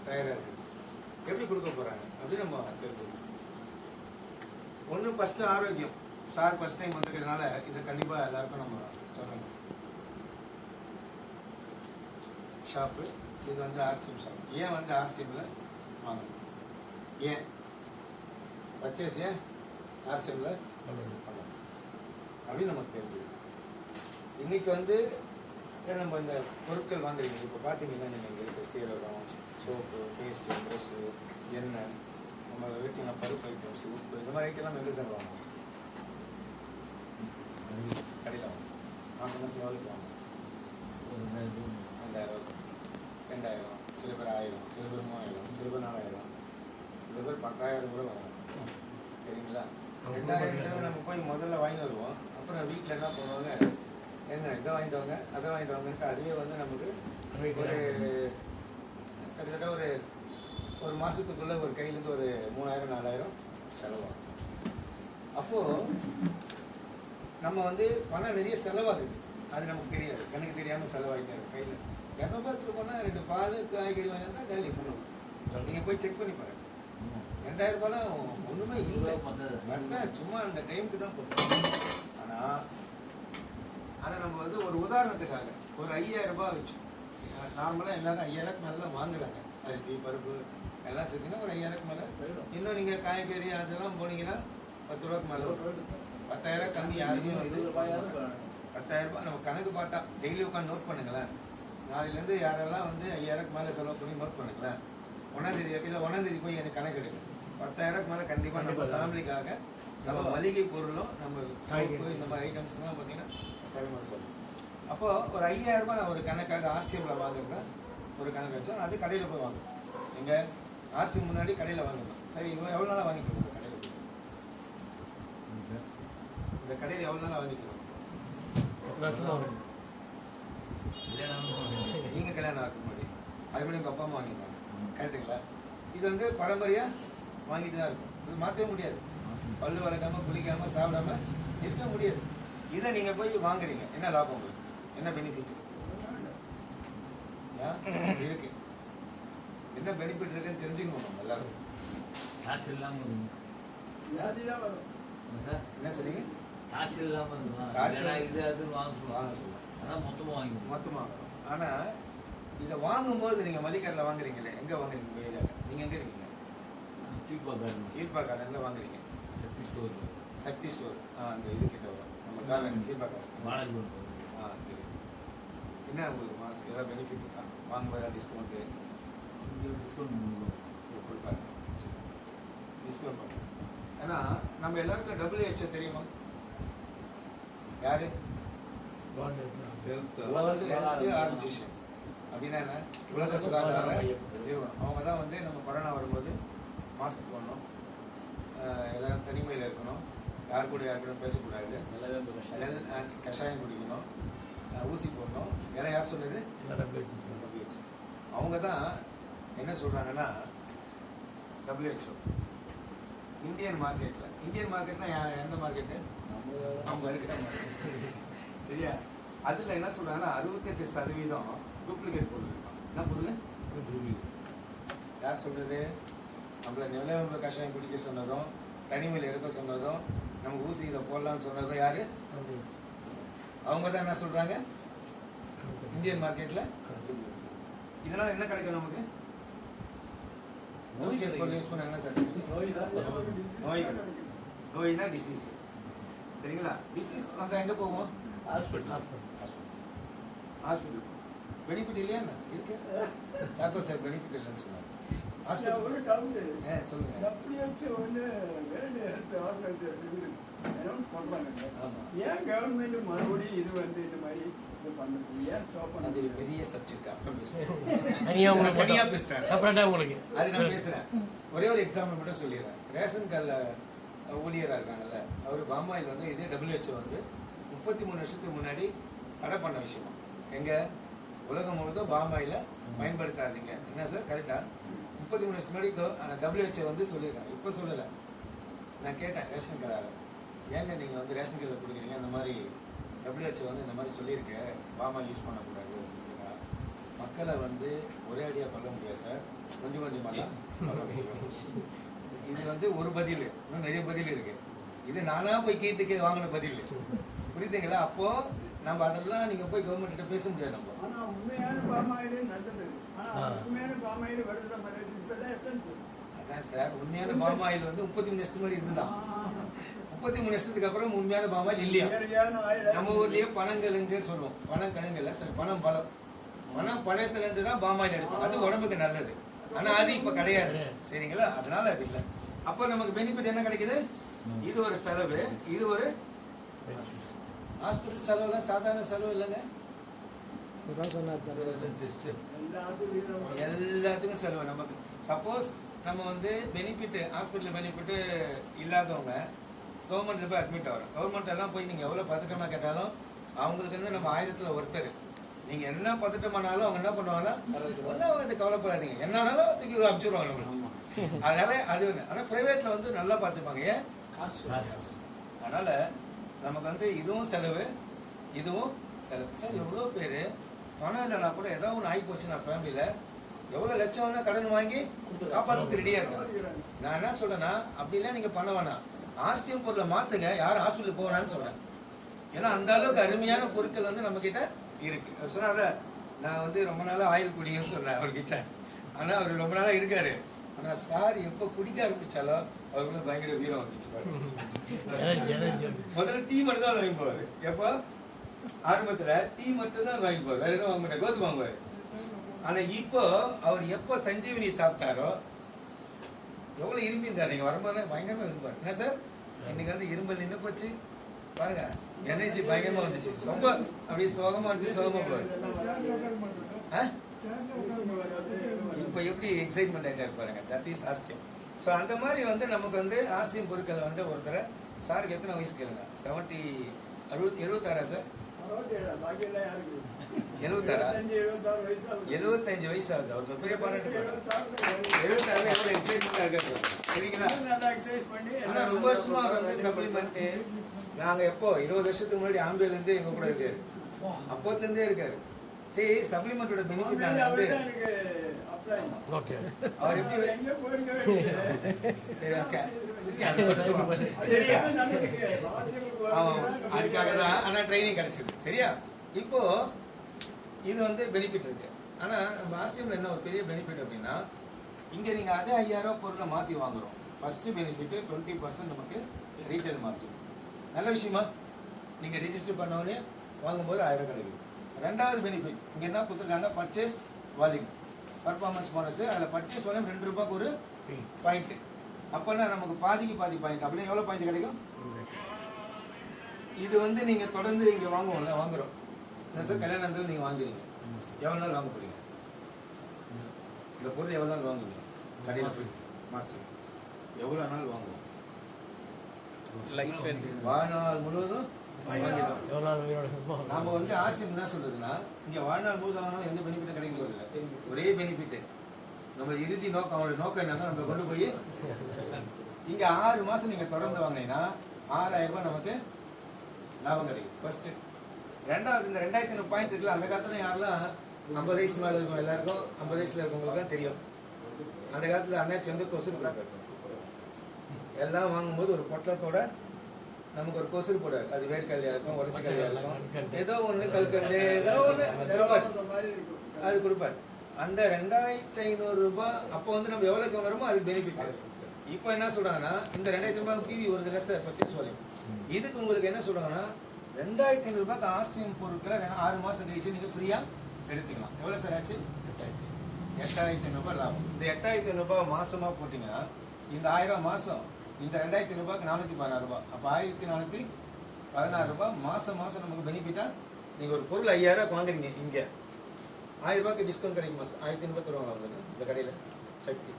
தயாராக இருக்குது. எப்படி கொடுக்க போகிறாங்க அப்படின்னு நம்ம தெரிஞ்சுக்கணும். ஒன்று ஃபஸ்ட்டு ஆரோக்கியம். சார் ஃபஸ்ட் டைம் வந்துருக்கிறதுனால இதை கண்டிப்பாக எல்லாருக்கும் நம்ம சொல்லணும். ஷாப்பு இது வந்து ஆர்சிஎம் ஷாப். ஏன் வந்து ஆர்சிஎம்மில் வாங்கணும், ஏன் பர்ச்சேஸ் ஏன் ஆர்சிஎம்மில் பண்ணணும் அப்படின்னு நமக்கு தெரிஞ்சுது. இன்றைக்கி வந்து நம்ம இந்த பொருட்கள் வாங்குறீங்க. இப்போ பார்த்தீங்கன்னா நீங்கள் இங்கே இருக்க சீரகம், சோப்பு, பேஸ்ட்டு, ப்ரெஷ்ஷு, எண்ணெய், நம்ம வீட்டில் பருப்பு ஐட்டம்ஸ், உப்பு, இந்த மாதிரி ஐட்டம்லாம் எங்கே சார் வாங்கணும்? கடையில் வாங்கணும். மாதம் மாதம் எவ்வளோக்கு வாங்கணும்? ஒரு 2000, 2000, சில பேர் 1000, சில பேர் 3000, சில பேர் 4000, சில பேர் 10,000 கூட வாங்கணும். சரிங்களா? 2000 நம்ம போய் முதல்ல வாங்கி வருவோம். அப்புறம் வீட்டில் என்ன பண்ணுவாங்க, என்ன இதை வாங்கிட்டு வாங்க அதை வாங்கிட்டு வாங்கன்ட்டு அதுவே வந்து நமக்கு ஒரு கிட்டத்தட்ட ஒரு மாதத்துக்குள்ளே ஒரு கையிலேருந்து ஒரு 3000, 4000 செலவாகும். அப்போது நம்ம வந்து பணம் நிறைய செலவாகுது, அது நமக்கு தெரியாது, எனக்கு தெரியாமல் செலவாகிட்டாரு. கையில் 200 போனால் 2 பால் காய்கறி வாங்கி தான் கையில் பண்ணுவோம். நீங்கள் போய் செக் பண்ணி பாருங்கள். 2000 ரூபாய்லாம் ஒன்றுமே இல்லை, அதுதான் சும்மா அந்த டைமுக்கு தான் போட்டோம். ஆனால் நம்ம வந்து ஒரு உதாரணத்துக்காக ஒரு 5000 ரூபாய் வச்சு, நார்மலாக எல்லாரும் 5000 மேலே தான் வாங்குறாங்க. அரிசி பருப்பு எல்லாம் சேர்த்திங்கன்னா ஒரு 5000 மேலே. இன்னும் நீங்கள் காய்கறி அதெல்லாம் போனீங்கன்னா 10 ரூபாய்க்கு மேலே. 10,000 கம்மி யாருமே இது 10,000 ரூபாய் நம்ம கணக்கு பார்த்தா டெய்லி உட்காந்து நோட் பண்ணுங்களேன். நாளையிலேருந்து யாரெல்லாம் வந்து 5000 மேலே செலவு பண்ணி நோட் பண்ணுங்களேன். 1ஆம் தேதி இல்லை 1ஆம் தேதி போய் எனக்கு கணக்கு எடுங்க. 10,000 மேலே கண்டிப்பாக நம்ம ஃபேமிலிக்காக நம்ம மளிகை பொருளும் நம்ம சோப்பு இந்த மாதிரி ஐட்டம்ஸ்லாம் பார்த்தீங்கன்னா 10,000 மேலே செலவு. அப்போது ஒரு 5000 ரூபாய் நான் ஒரு கணக்காக ஆர்சிஎம்மில் வாங்குறதா ஒரு கணக்கு வச்சோம். அது கடையில் போய் வாங்கணும். எங்கள் ஆர்சிஎம் முன்னாடி கடையில் வாங்கணும். சரி, இவன் எவ்வளோ நாளாக வாங்கிட்டு இருக்கோம் கடையில் போய்? இந்த கடையில் எவ்வளோ நாளாக வாங்கிட்டு இருக்கோம்? நீங்கள் கல்யாணம் ஆகிறதுக்கு முன்னாடி அதுபடி உங்கள் அப்பா அம்மா வாங்கியிருந்தாங்க, கரெக்டுங்களா? இது வந்து பரம்பரையாக வாங்கிட்டு தான் இருக்கும். இது மாற்றவே முடியாது. பல்லு வளர்க்காமல் குளிக்காமல் சாப்பிடாம இருக்க முடியாது. இதை நீங்கள் போய் வாங்குறீங்க, என்ன லாபம் உங்களுக்கு, என்ன பெனிஃபிட் இருக்கு, என்ன பெனிஃபிட் இருக்குன்னு தெரிஞ்சுக்கணும் நம்ம எல்லாரும். காய்ச்சல் இல்லாமல் என்ன சொல்றீங்க? காய்ச்சல் இல்லாமல் காய்ச்சல் இது அது வாங்க சொல்லலாம். ஆனால் மொத்தமாக வாங்கணும். ஆனால் இதை வாங்கும்போது நீங்கள் மளிகைக்கடையில் வாங்குறீங்களே, எங்கே வாங்குறீங்க உங்கள் ஏரியாவில்? நீங்கள் எங்கே இருக்கீங்க? கீழ்பாக்காரனில் வாங்குறீங்க. சக்தி ஸ்டோர் அந்த இது கிட்ட வரும் நம்ம கார்டன் கீழ்பாக்காரன். தெரியும். என்ன உங்களுக்கு மாதம் ஏதாவது பெனிஃபிட் இருக்கா? வாங்கும்போது ஏதாவது டிஸ்கவுண்ட்டு கொடுப்பாங்க? டிஸ்கவுண்ட் பண்ணுறேன். ஏன்னா நம்ம எல்லாருக்கும் WHO தெரியுமா? யாரு? ஆர்கனைசேஷன் அப்படின்னா என்ன? உலக சுகாதார நிறுவனம். அவங்க தான் வந்து நம்ம கொரோனா வரும்போது மாஸ்க் போடணும், எல்லாரும் தனிமையில் இருக்கணும், யார் கூட பேசக்கூடாது, கஷாயம் குடிக்கணும், ஊசி போடணும், எல்லாம் யார் சொன்னது? அவங்க தான் என்ன சொல்கிறாங்கன்னா WHO இந்தியன் மார்க்கெட்னா எந்த மார்க்கெட்டு? அவங்க இருக்கிற மார்க்கெட். சரியா? அதில் என்ன சொல்கிறாங்கன்னா 68% டூப்ளிகேட் பொருள் இருக்கும். என்ன பொருள்? யார் சொல்கிறது? நம்மளை நிலவ கஷாயம் குடிக்க சொன்னதும், தனிமையில் இருக்க சொன்னதும், நமக்கு ஊசி இதை போடலான்னு சொன்னதும் யார்? அவங்க தான் என்ன சொல்கிறாங்க? இந்தியன் மார்க்கெட்டில் இதனால் என்ன கிடைக்கும் நமக்கு? யூஸ் பண்ண என்ன சார்? நோய் கிடைக்கும். நோய்னா டிசீஸ். சரிங்களா? டிசீஸ் வந்தால் எங்கே போவோம்? ஹாஸ்பிட்டல். பெனிஃபிட் இல்லையா? இருக்கு. டாக்டர் சார் பெனிஃபிட் இல்லைன்னு சொன்னாங்க. சொல்லுங்க. ஏன் கவர்மெண்ட் மறுபடியும் இது வந்து இந்த மாதிரி இது பண்ணுறது? அது பெரிய சப்ஜெக்ட். அப்புறம் தனியாக பேசுகிறேன் உங்களுக்கு. அது நான் பேசுகிறேன். ஒரே ஒரு எக்ஸாம்பிள் மட்டும் சொல்லிடுறேன். ரேஷன் கார்டில் ஊழியராக இருக்காங்கல்ல, அவர் பாமாயில் வந்து இதே WHO வந்து 33 வருஷத்துக்கு முன்னாடி தடை பண்ண விஷயமா. எங்கள் உலகம் முழுதும் பாமாயில் பயன்படுத்தாதீங்க. என்ன சார் கரெக்டாக? 33 வருஷம் முன்னாடி WHO வந்து சொல்லியிருக்காங்க. இப்போ சொல்லலை. நான் கேட்டேன் ரேஷன் கார்டால், ஏங்க நீங்கள் வந்து ரேஷன் கார்டில் கொடுக்குறீங்க, இந்த மாதிரி WHO வந்து இந்த மாதிரி சொல்லியிருக்கேன், பாமாயில் யூஸ் பண்ணக்கூடாது அப்படின்னா, மக்களை வந்து ஒரே அடியாக கொல்ல முடியாது சார், கொஞ்சம் கொஞ்சமாக தான் கொல்ல முடியும். இது வந்து ஒரு பதில், இன்னும் நிறைய பதில் இருக்கு. இது நானா போய் கேட்டுக்கே வாங்கின பதில், புரியுதுங்களா? அப்போ நம்ம அதெல்லாம் நீங்க போய் கவர்மெண்ட்ட பேச முடியாது. நம்ம ஆனா உண்மையான பாமாயிலே நல்லது. ஆனா உண்மையான பாமாயிலே வருதுல மாதிரி இப்பதான் எசன்ஸ். அதான் சார், உண்மையான பாம் ஆயில் வந்து 33 வருஷத்துக்கு முன்னாடி இருந்துதான். 33 வருஷத்துக்கு அப்புறம் உண்மையான பாம் ஆயில் இல்லையா? நம்ம ஊர்லயே பனங்கிழங்குன்னு சொல்லுவோம். பனங்கிழங்குல சரி, பனம் பழம், பனம் பழத்துல இருந்து தான் பாம் ஆயில் எடுப்போம். அது உடம்புக்கு நல்லது. ஆனா அது இப்ப கிடையாது, சரிங்களா? அதனால அது இல்லை. அப்போ நமக்கு பெனிஃபிட் என்ன கிடைக்குது? இது ஒரு செலவு, இது ஒரு ஹாஸ்பிட்டல் செலவுலாம் சாதாரண செலவு இல்லைங்க. எல்லாத்துக்கும் செலவு நமக்கு. சப்போஸ் நம்ம வந்து பெனிஃபிட், ஹாஸ்பிட்டல் பெனிஃபிட் இல்லாதவங்க கவர்மெண்ட்ல போய் அட்மிட் ஆகிறோம். கவர்மெண்ட் எல்லாம் போய் நீங்க எவ்வளவு பதட்டமா கேட்டாலும் அவங்களுக்கு வந்து நம்ம 1000ல் ஒருத்தர். நீங்க என்ன பதட்டமானாலும் அவங்க என்ன பண்ணுவாங்கன்னா, ஒன்றும் வந்து கவலைப்படாதீங்க, என்னன்னாலும் தூக்கி அனுப்பிச்சிடுவாங்க நம்மளுக்கு. அதனால அது ஒன்று. ஆனால் பிரைவேட்ல வந்து நல்லா பார்த்துப்பாங்க. ஏன்? அதனால நமக்கு வந்து இதுவும் செலவு, இதுவும் செலவு. சார் எவ்வளோ பேர் பணம் இல்லைனா கூட ஏதாவது ஒன்று ஆகி போச்சு, நான் ஃபேமிலியில் எவ்வளோ லட்சம் வேணா கடன் வாங்கி காப்பாற்றுறதுக்கு ரெடியாக இருக்கேன். நான் என்ன சொல்றேன்னா, அப்படிலாம் நீங்கள் பண்ண வேணாம், ஆர்சிஎம் பொருளை மாற்றுங்க, யாரும் ஹாஸ்பிட்டல் போவேனான்னு சொல்கிறேன். ஏன்னா அந்த அளவுக்கு அருமையான பொருட்கள் வந்து நம்ம கிட்ட இருக்கு. அவர் சொன்னார, நான் வந்து ரொம்ப நாளாக ஆயில் குடிங்கன்னு சொன்னேன் அவர்கிட்ட. ஆனால் அவர் ரொம்ப நாளாக இருக்காரு. ஆனால் சார் எப்போ குடிக்க ஆரம்பிச்சாலோ அவர்களுக்கு பயங்கர வீரம் வந்துச்சு. முதல்ல டீ மட்டும் தான் வாங்கி போவார். எப்போ ஆரம்பத்தில் டீ மட்டும் தான் வாங்கி போவார், வேற எதுவும் வாங்க மாட்டார், கோது வாங்குவார். ஆனால் இப்போ அவர் எப்போ சஞ்சீவினி சாப்பிட்டாரோ எவ்வளோ இரும்பி இருந்தார். நீங்கள் வரும்போது பயங்கரமாக இருப்பார். என்ன சார் இன்னைக்கு வந்து இரும்பல் நின்று போச்சு பாருங்க, எனர்ஜி பயங்கரமாக வந்துச்சு. ரொம்ப அப்படியே சோகமாக வந்து சோகமாக போவார். இப்போ எப்படி எக்ஸைட்மெண்ட் ஆகிட்டா இருப்பாருங்க. That is RCM. ஸோ அந்த மாதிரி வந்து நமக்கு வந்து ஆர்சிஎம் பொருட்களை வந்து ஒருத்தரை, சாருக்கு எத்தனை வயசு கேளுங்க? 76 சார்? 75 வயசு ஆகுது. அவர் பெரிய பாராட்டு. 76 எவ்வளோ எக்ஸைட்மெண்ட்டாக இருக்காரு சரிங்களா? ஆனால் ரொம்ப வருஷமா அவர் வந்து சப்ளிமெண்ட்டு. நாங்கள் எப்போ 20 வருஷத்துக்கு முன்னாடி ஆம்பேலேருந்து எங்கள் கூட இருக்காரு, அப்போத்துலேருந்தே இருக்காரு. சரி, சப்ளிமெண்டோட பெனிஃபிட் நாங்கள் வந்து அவர் எப்படி சரி ஓகே சரியா? ஆமாம், அதுக்காக தான். ஆனால் ட்ரைனிங் கிடைச்சிது சரியா? இப்போ இது வந்து பெனிஃபிட் இருக்கு. ஆனால் நம்ம ஆர்சிஎம்ல என்ன ஒரு பெரிய பெனிஃபிட் அப்படின்னா, இங்கே நீங்கள் அதே 5000 பொருளை மாற்றி வாங்குறோம். ஃபர்ஸ்ட் பெனிஃபிட் 20% நமக்கு ரீட்டைல் மார்ஜின். நல்ல விஷயமா? நீங்கள் ரெஜிஸ்டர் பண்ணோடனே வாங்கும்போது 1000 கிடைக்குது. ரெண்டாவது பெனிஃபிட் இங்கே என்ன கொடுத்துருக்காங்க, பர்ச்சேஸ் வால்யூம் பர்ஃபார்மன்ஸ் போனஸ். அதில் பர்ச்சேஸ் வால்யூம் 2 ரூபாய்க்கு ஒரு பாயிண்ட். அப்போனா நமக்கு பாதிக்கு பாதி பாயிண்ட். அப்படின்னா எவ்வளோ பாயிண்ட் கிடைக்கும்? இது வந்து நீங்கள் தொடர்ந்து இங்கே வாங்குவோம்ல, வாங்குறோம். என்ன சார், கல்யாணத்தில் நீங்கள் வாங்குறீங்க, எவ்வளோ நாள் வாங்க போறீங்க? இந்த பொருள் எவ்வளோ நாள் வாங்குவீங்க? கடையில் போய் மாதம் எவ்வளோ நாள் வாங்குவோம்? வாழ்நாள் முழுவதும் நாம வந்து ஆர்சிஎம் என்ன சொல்றதுன்னா, இங்க வாழ்நாள் முழுவதும் வாங்கினாலும் எந்த பெனிஃபிட்டும் கிடைக்க போறதில்லை. ஒரே பெனிஃபிட், நம்ம இறுதி நோக்கம், அவங்களோட நோக்கம் என்னன்னா நம்ம கொண்டு போய் இங்க 6 மாசம் நீங்க தொடர்ந்து வாங்கினீங்கன்னா 6000 ரூபாய் நமக்கு லாபம் கிடைக்கும். ஃபர்ஸ்ட். ரெண்டாவது, இந்த 2500 பாயிண்ட் இருக்குல்ல, அந்த காலத்துல யாரெல்லாம் 50 வயசு மேல இருக்கும், எல்லாருக்கும் 50 வயசுல இருக்கவங்களுக்கு தான் தெரியும். அந்த காலத்துல அண்ணாச்சி வந்து கொசுறு கொடுப்பாரு. எல்லாம் வாங்கும்போது ஒரு பொட்டலத்தோட நமக்கு ஒரு கொசுறு போடாது. அது வேர்க்கல்லையா இருக்கும், உடச்சி கல்லையா இருக்கும், ஏதோ ஒன்று கல்கண்டு ஏதோ ஒன்று அது கொடுப்பாரு. அந்த 2500 ரூபாய் அப்போ வந்து நம்ம எவ்வளோக்கு வாங்குறோமோ அதுக்கு பெனிஃபிட். இப்போ என்ன சொல்றாங்கன்னா, இந்த 2000 ரூபாய் பிவி ஒரு லட்சம் பர்ச்சேஸ் வால்யூம். இதுக்கு உங்களுக்கு என்ன சொல்றாங்கன்னா, 2500 ரூபாய்க்கு ஆர்சிஎம் பொருட்களை 6 மாசம் கழிச்சு நீங்க ஃப்ரீயா எடுத்துக்கலாம். எவ்வளோ சார் ஆச்சு? 8500 ரூபாய் லாபம். இந்த 8500 ரூபாய் மாசமா போட்டீங்கன்னா, இந்த 1000 மாசம், இந்த 2500 ரூபாய்க்கு 416 ரூபாய், அப்போ 1416 ரூபாய் மாசம் மாசம் நமக்கு பெனிஃபிட்டா. நீங்க ஒரு பொருள் 5000 வாங்குறீங்க, இங்க 1000 ரூபாய்க்கு டிஸ்கவுண்ட் கிடைக்கும். மாசம் 1500 தருவாங்க உங்களுக்கு இந்த கடையில சக்தி.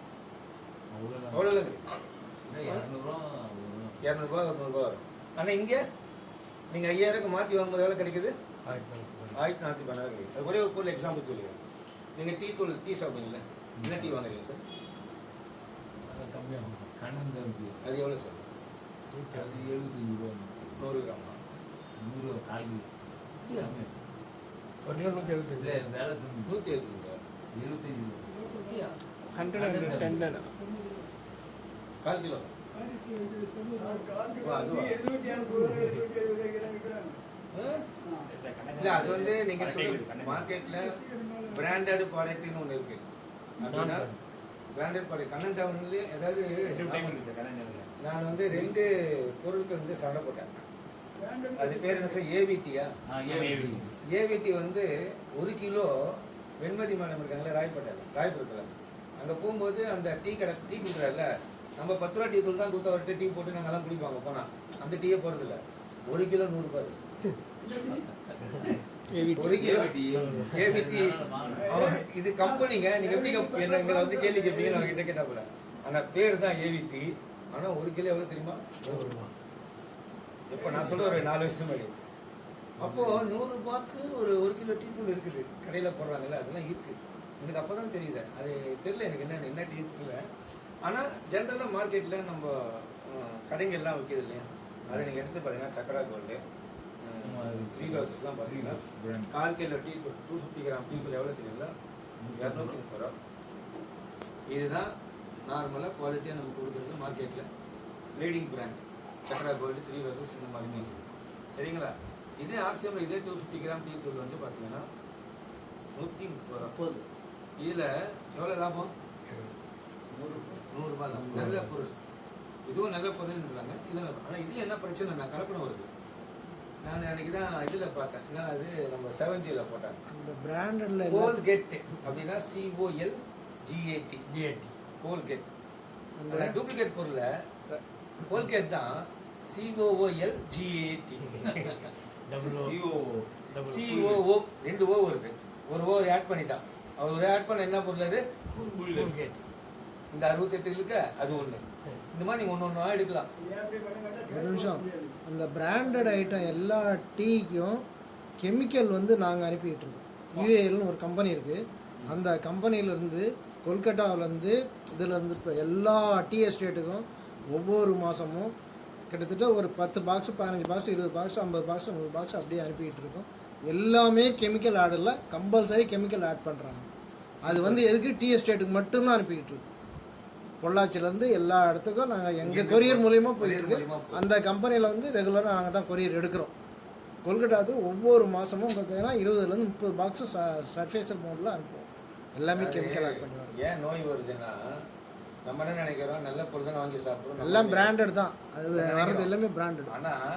அவ்வளோதான் கிடைக்கும். 200 ரூபாய் 100 ரூபாய் வரும். ஆனால் இங்கே நீங்கள் 5000க்கு மாற்றி வாங்கும்போது எவ்வளோ கிடைக்குது? 1416 கிடைக்குது. அது ஒரே ஒரு பொருள் எக்ஸாம்பிள் சொல்லுங்கள். நீங்கள் டீ தூள் டீ சாப்பிடுங்கள, என்ன டீ வாங்குறீங்க சார்? அது எவ்வளோ சார்? 75 ரூபா. 100 கிராம் 100 கால். 175. 175. 75 110 கால் கிலோ இல்ல அது வந்து நீங்க சொல்ற மார்க்கெட்ல பிராண்டட் ப்ராடக்ட்னு ஒன்று இருக்கு. அப்படின்னா பிராண்டட் ப்ராடக்ட் கண்ணன் டவுன்ல ஏதாவது நான் வந்து 2 பொருளுக்கு வந்து சண்டை போட்டேன். அது பேர் என்ன சார்? ஏவிடியா? ஏவிடி வந்து 1 கிலோ வெண்மதி மேடம் இருக்காங்களே ராயபுரத்தில் அங்கே போகும்போது அந்த டீ கொடுக்குறாருல, நம்ம 10 ரூபா டீ தூள் தான் கொடுத்து அவர்கிட்ட டீ போட்டு நாங்கள்லாம் குடிப்பாங்க போனால் அந்த டீயே போகிறதில்ல. 1 கிலோ 100 ரூபாய். 1 கிலோ ஏவிடி. இது கம்பெனிங்க, நீங்கள் எப்படி எங்களை வந்து கேள்வி கேட்பீங்க நான் கிட்ட கேட்டா போல. ஆனால் பேர் தான் ஏவிடி. ஆனால் 1 கிலோ எவ்வளோ தெரியுமா? 100 ரூபா. இப்போ நான் சொல்ல ஒரு 4 வருஷம் முன்னாடி. அப்போது 100 ரூபாய்க்கு ஒரு கிலோ டீ தூள் இருக்குது கடையில் போடுறாங்கல்ல, அதெல்லாம் இருக்குது. எனக்கு அப்போ தான் தெரியுது. அது தெரியல எனக்கு என்ன டீ தூள். ஆனால் ஜென்ரலாக மார்க்கெட்டில் நம்ம கடைங்கள்லாம் விற்கிது இல்லையா, அதை நீங்கள் எடுத்து பார்த்தீங்கன்னா சக்கரா கோல்டு 3 ரோசஸ்லாம் பார்த்தீங்கன்னா 1/4 கிலோ டீ தூள் 250 கிராம் டீ தூள் எவ்வளோ தெரியுங்களா? 230 ரூபா. இதுதான் நார்மலாக குவாலிட்டியாக நம்ம கொடுக்குறது மார்க்கெட்டில் லீடிங் பிராண்ட் சக்கரா கோல்டு 3 ரோசஸ் இந்த மாதிரி இருக்குது. சரிங்களா? இதே ஆர்சிஎம்ல இதே 250 கிராம் டீ தூள் வந்து பார்த்தீங்கன்னா 130 ரூபா. இதில் எவ்வளோ லாபம்? 100 ரூபாய் லாபம். நல்ல பொருள், இதுவும் நல்ல பொருள்ன்றாங்க. இதில் ஆனால் இதில் என்ன பிரச்சனை, நான் கலப்படம் வருது. நான் அன்றைக்கி தான் இதில் பார்த்தேன். ஏன்னா அது நம்ம 7Gல போட்டாங்க. இந்த பிராண்டட்ல கோல்கேட் அப்படின்னா COLGAT கோல்கேட். அந்த டூப்ளிகேட் பொருளை கோல்கேட் தான் COOLGAT. COO 2 O வருது, ஒரு O ஆட் பண்ணிட்டான். அவர் ஒரு ஆட் பண்ண என்ன பொருள் அது? இந்த 68 இருக்கு, அது ஒன்று. இந்த மாதிரி நீங்கள் ஒன்று எடுக்கலாம். ஒரு நிமிஷம், அந்த பிராண்டட் ஐட்டம் எல்லா டீக்கும் கெமிக்கல் வந்து நாங்கள் அனுப்பிட்டு இருக்கோம். யூஏஎல்னு ஒரு கம்பெனி இருக்குது. அந்த கம்பெனிலேருந்து கொல்கட்டாவிலேருந்து இதுலேருந்து இப்போ எல்லா டீ எஸ்டேட்டுக்கும் ஒவ்வொரு மாதமும் கிட்டத்தட்ட ஒரு 10 box 15 box 20 box 50 box 100 box அப்படியே அனுப்பிக்கிட்டு இருக்கோம். எல்லாமே கெமிக்கல் ஆட் இல்லை, கம்பல்சரி கெமிக்கல் ஆட் பண்ணுறாங்க. அது வந்து எதுக்கு? டீ எஸ்டேட்டுக்கு மட்டும்தான் அனுப்பிக்கிட்டு இருக்கோம். பொள்ளாச்சியிலேருந்து எல்லா இடத்துக்கும் நாங்கள் எங்கள் கொரியர் மூலிமா போயிட்டுருக்கு. அந்த கம்பெனியில் வந்து ரெகுலராக நாங்கள் தான் கொரியர் எடுக்கிறோம். கொல்கட்டாவுக்கு ஒவ்வொரு மாதமும் பார்த்தீங்கன்னா 20லேருந்து 30 பாக்ஸு சர்ஃபேஸர் மோடில் அனுப்புவோம். எல்லாமே கெமிக்கல் ஆட் பண்ணுவாங்க. ஏன் நோய் வருதுன்னா நம்ம என்ன நினைக்கிறோம், நல்ல பொருள் தான் வாங்கி சாப்பிட்றோம், எல்லாம் பிராண்டட் தான். அது வர்றது எல்லாமே பிராண்டட். ஆனால்